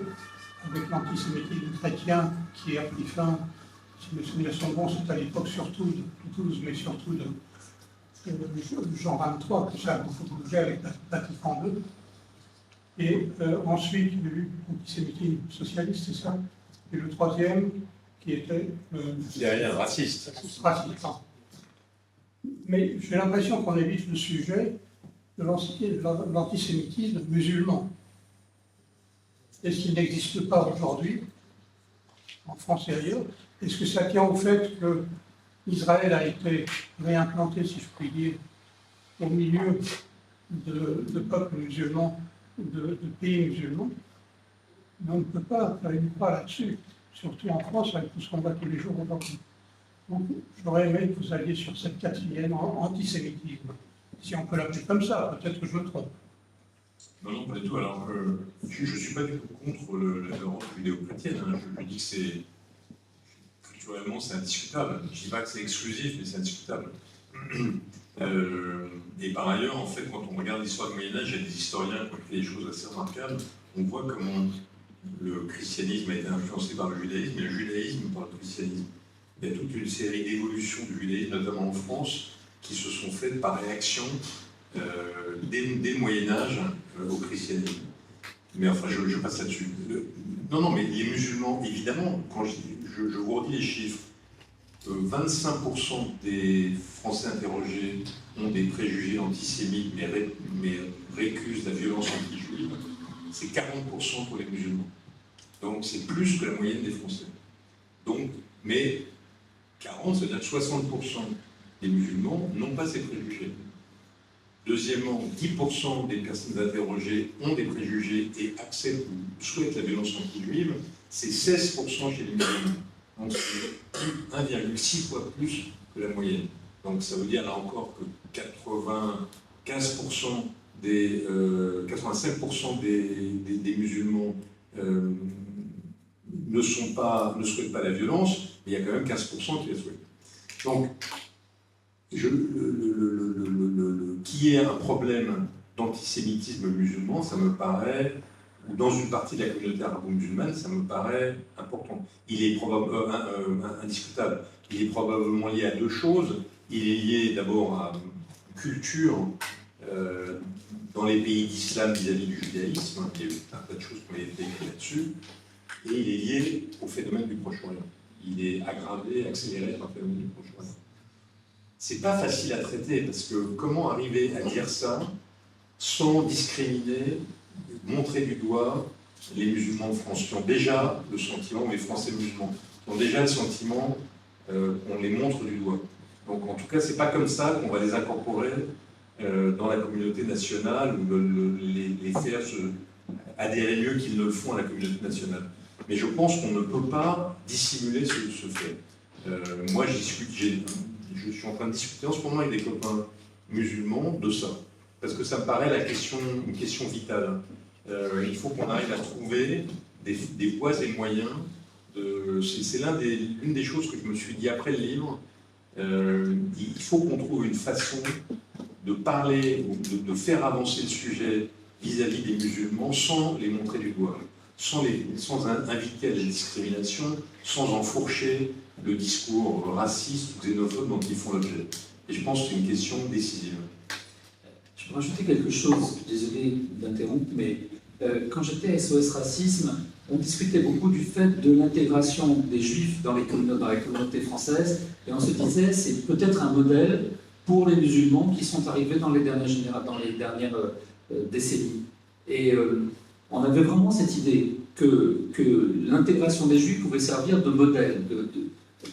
avec l'antisémitisme chrétien qui a pris fin, si mes souvenirs sont bons, c'est à l'époque surtout de Toulouse, mais surtout de Jean 23, que ça a beaucoup bougé avec Vatican II. Et ensuite, il y a eu l'antisémitisme socialiste, c'est ça. Et le troisième, qui était... Derrière, raciste. Raciste. Mais j'ai l'impression qu'on évite le sujet de l'antisémitisme musulman. Est-ce qu'il n'existe pas aujourd'hui, en France et ailleurs? Est-ce que ça tient au fait que Israël a été réimplanté, si je puis dire, au milieu de peuples musulmans, de pays musulmans? Mais on ne peut pas faire une pas là-dessus, surtout en France, avec tout ce qu'on voit tous les jours aujourd'hui. Donc, j'aurais aimé que vous alliez sur cette quatrième antisémitisme. Si on peut l'appeler comme ça, peut-être que je me trompe. Non, non, pas du tout. Alors, je ne suis pas du tout contre l'Europe judéo-chrétienne. Hein. Je dis que c'est... Culturellement, c'est indiscutable. Je ne dis pas que c'est exclusif, mais c'est indiscutable. Et par ailleurs, en fait, quand on regarde l'histoire du Moyen-Âge, il y a des historiens qui ont fait des choses assez remarquables. On voit comment le christianisme a été influencé par le judaïsme, et le judaïsme par le christianisme. Il y a toute une série d'évolutions du judaïsme, notamment en France, qui se sont faites par réaction dès le Moyen-Âge au christianisme. Mais enfin, je passe là-dessus. Non, mais les musulmans, évidemment, quand je vous redis les chiffres, 25% des Français interrogés ont des préjugés antisémites, mais récusent la violence anti-juive. C'est 40% pour les musulmans. Donc c'est plus que la moyenne des Français. Donc, mais 40, c'est-à-dire que 60% des musulmans n'ont pas ces préjugés. Deuxièmement, 10% des personnes interrogées ont des préjugés et acceptent ou souhaitent la violence anti-juive. C'est 16% chez les musulmans. Donc c'est 1,6 fois plus que la moyenne. Donc ça veut dire là encore que 85% des musulmans ne souhaitent pas la violence, mais il y a quand même 15% qui la souhaitent. Donc, qu'il y ait un problème d'antisémitisme musulman, ça me paraît, ou dans une partie de la communauté arabo-musulmane, ça me paraît important. Il est indiscutable. Il est probablement lié à deux choses. Il est lié d'abord à une culture dans les pays d'islam vis-à-vis du judaïsme. Il y a eu un tas de choses qui ont été écrites là-dessus. Et il est lié au phénomène du Proche-Orient. Il est aggravé, accéléré par le phénomène du Proche-Orient. C'est pas facile à traiter, parce que comment arriver à dire ça sans discriminer, montrer du doigt les musulmans de France qui ont déjà le sentiment, les Français musulmans, qui ont déjà le sentiment qu'on les montre du doigt. Donc en tout cas, c'est pas comme ça qu'on va les incorporer dans la communauté nationale ou les faire adhérer mieux qu'ils ne le font à la communauté nationale. Mais je pense qu'on ne peut pas dissimuler ce fait. Moi, je suis en train de discuter en ce moment avec des copains musulmans de ça, parce que ça me paraît une question vitale. Il faut qu'on arrive à trouver des voies et moyens. C'est l'une des choses que je me suis dit après le livre. Il faut qu'on trouve une façon de parler ou de faire avancer le sujet vis-à-vis des musulmans sans les montrer du doigt, sans inviter à la discrimination, sans enfourcher le discours raciste ou xénophobe dont ils font l'objet. Et je pense que c'est une question décisive. Je peux rajouter quelque chose, désolé d'interrompre, mais quand j'étais à SOS Racisme, on discutait beaucoup du fait de l'intégration des Juifs dans la communauté française, et on se disait c'est peut-être un modèle pour les musulmans qui sont arrivés dans les dernières décennies. Et on avait vraiment cette idée que l'intégration des Juifs pouvait servir de modèle,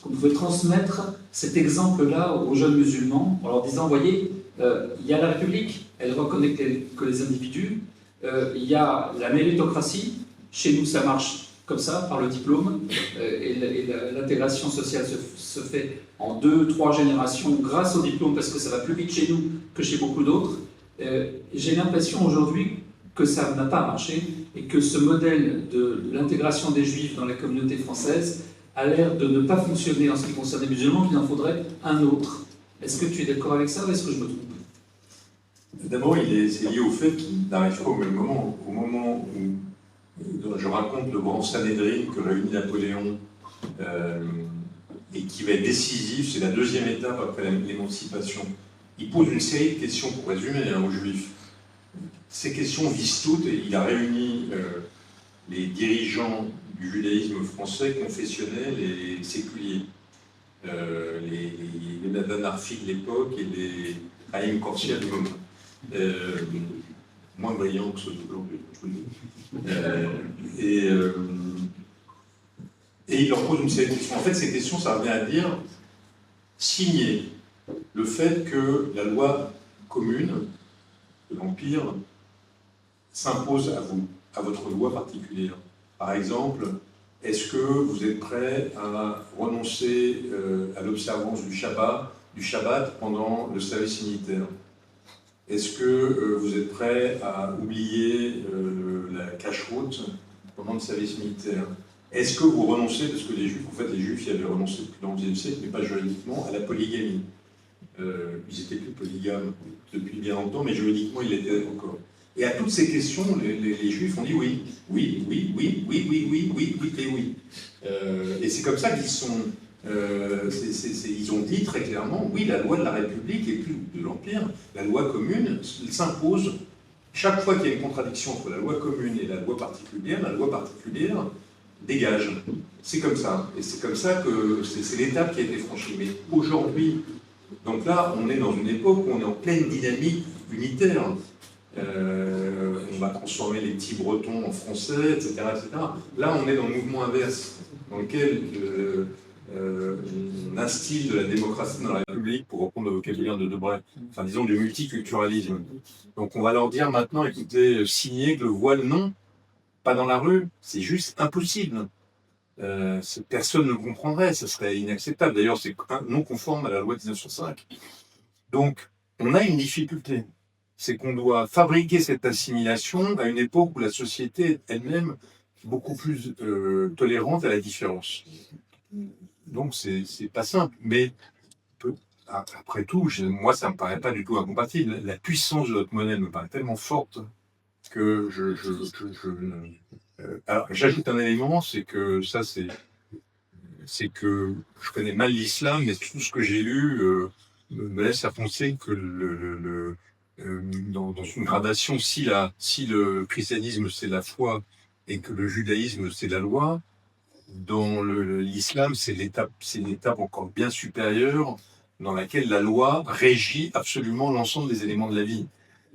qu'on pouvait transmettre cet exemple-là aux jeunes musulmans, en leur disant, voyez, il y a la République, elle reconnaît que les individus, il y a la méritocratie, chez nous ça marche comme ça, par le diplôme, et l'intégration sociale se fait en 2-3 générations grâce au diplôme, parce que ça va plus vite chez nous que chez beaucoup d'autres. J'ai l'impression aujourd'hui que ça n'a pas marché, et que ce modèle de l'intégration des Juifs dans la communauté française a l'air de ne pas fonctionner en ce qui concerne les musulmans, qu'il en faudrait un autre. Est-ce que tu es d'accord avec ça ou est-ce que je me trompe? D'abord, c'est lié au fait qu'il n'arrive pas au même moment. Au moment où je raconte le grand Sanhédrin que réunit Napoléon et qui va être décisif, c'est la deuxième étape après l'émancipation. Il pose une série de questions, pour résumer, aux Juifs. Ces questions visent toutes, et il a réuni les dirigeants du judaïsme français, confessionnels et séculiers. Les Nathan Arfi de l'époque et les Haïm Corsia du moment. Moins brillants que ceux d'aujourd'hui, je vous le dis. Et il leur pose une série de questions. En fait, ces questions, ça revient à dire signer le fait que la loi commune de l'Empire s'impose à vous, à votre loi particulière. Par exemple, est-ce que vous êtes prêt à renoncer à l'observance du Shabbat pendant le service militaire? Est-ce que vous êtes prêt à oublier la cache-route pendant le service militaire? Est-ce que vous renoncez, parce que les Juifs, en fait, les Juifs y avaient renoncé depuis le XIe siècle, mais pas juridiquement, à la polygamie. Ils étaient plus polygames depuis bien longtemps, mais juridiquement, ils l'étaient encore. Et à toutes ces questions, les Juifs ont dit oui, oui, oui, oui, oui, oui, oui, oui, oui, et oui. Et c'est comme ça qu'ils sont... ils ont dit très clairement, oui, la loi de la République et plus de l'Empire, la loi commune, s'impose chaque fois qu'il y a une contradiction entre la loi commune et la loi particulière dégage. C'est comme ça. Et c'est comme ça que c'est l'étape qui a été franchie. Mais aujourd'hui, donc là, on est dans une époque où on est en pleine dynamique unitaire. On va transformer les petits bretons en français, etc., etc. Là, on est dans le mouvement inverse, dans lequel on instille de la démocratie dans la République, pour reprendre le vocabulaire de Debray, enfin disons du multiculturalisme. Donc on va leur dire maintenant, écoutez, signez que le voile non, pas dans la rue, c'est juste impossible. Personne ne comprendrait, ce serait inacceptable. D'ailleurs, c'est non conforme à la loi de 1905. Donc, on a une difficulté. C'est qu'on doit fabriquer cette assimilation à une époque où la société elle-même est beaucoup plus tolérante à la différence. Donc, c'est pas simple. Mais, après tout, moi, ça me paraît pas du tout incompatible. La puissance de notre modèle me paraît tellement forte que alors, j'ajoute un élément, c'est que ça, c'est que je connais mal l'islam, mais tout ce que j'ai lu me laisse à penser que dans une gradation, si le christianisme c'est la foi et que le judaïsme c'est la loi, dans l'islam c'est une étape encore bien supérieure dans laquelle la loi régit absolument l'ensemble des éléments de la vie.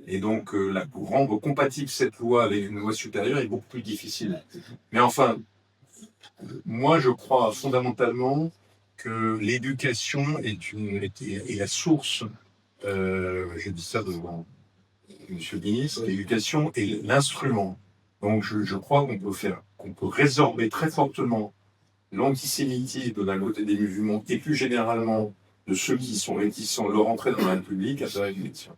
Et donc, rendre compatible cette loi avec une loi supérieure est beaucoup plus difficile. Mais enfin, moi, je crois fondamentalement que l'éducation est la source, je dis ça devant M. le ministre, l'éducation est l'instrument. Donc, je crois qu'on peut résorber très fortement l'antisémitisme d'un côté des musulmans et plus généralement de ceux qui sont réticents leur entrée dans la République à travers l'élection.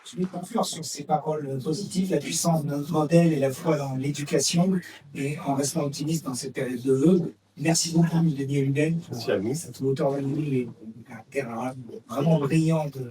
Je vais conclure sur ces paroles positives, la puissance de notre modèle et la foi dans l'éducation, et en restant optimiste dans cette période de vœux. Merci beaucoup, Denis Hulden, pour cet auteur d'année et un caractère vraiment brillant de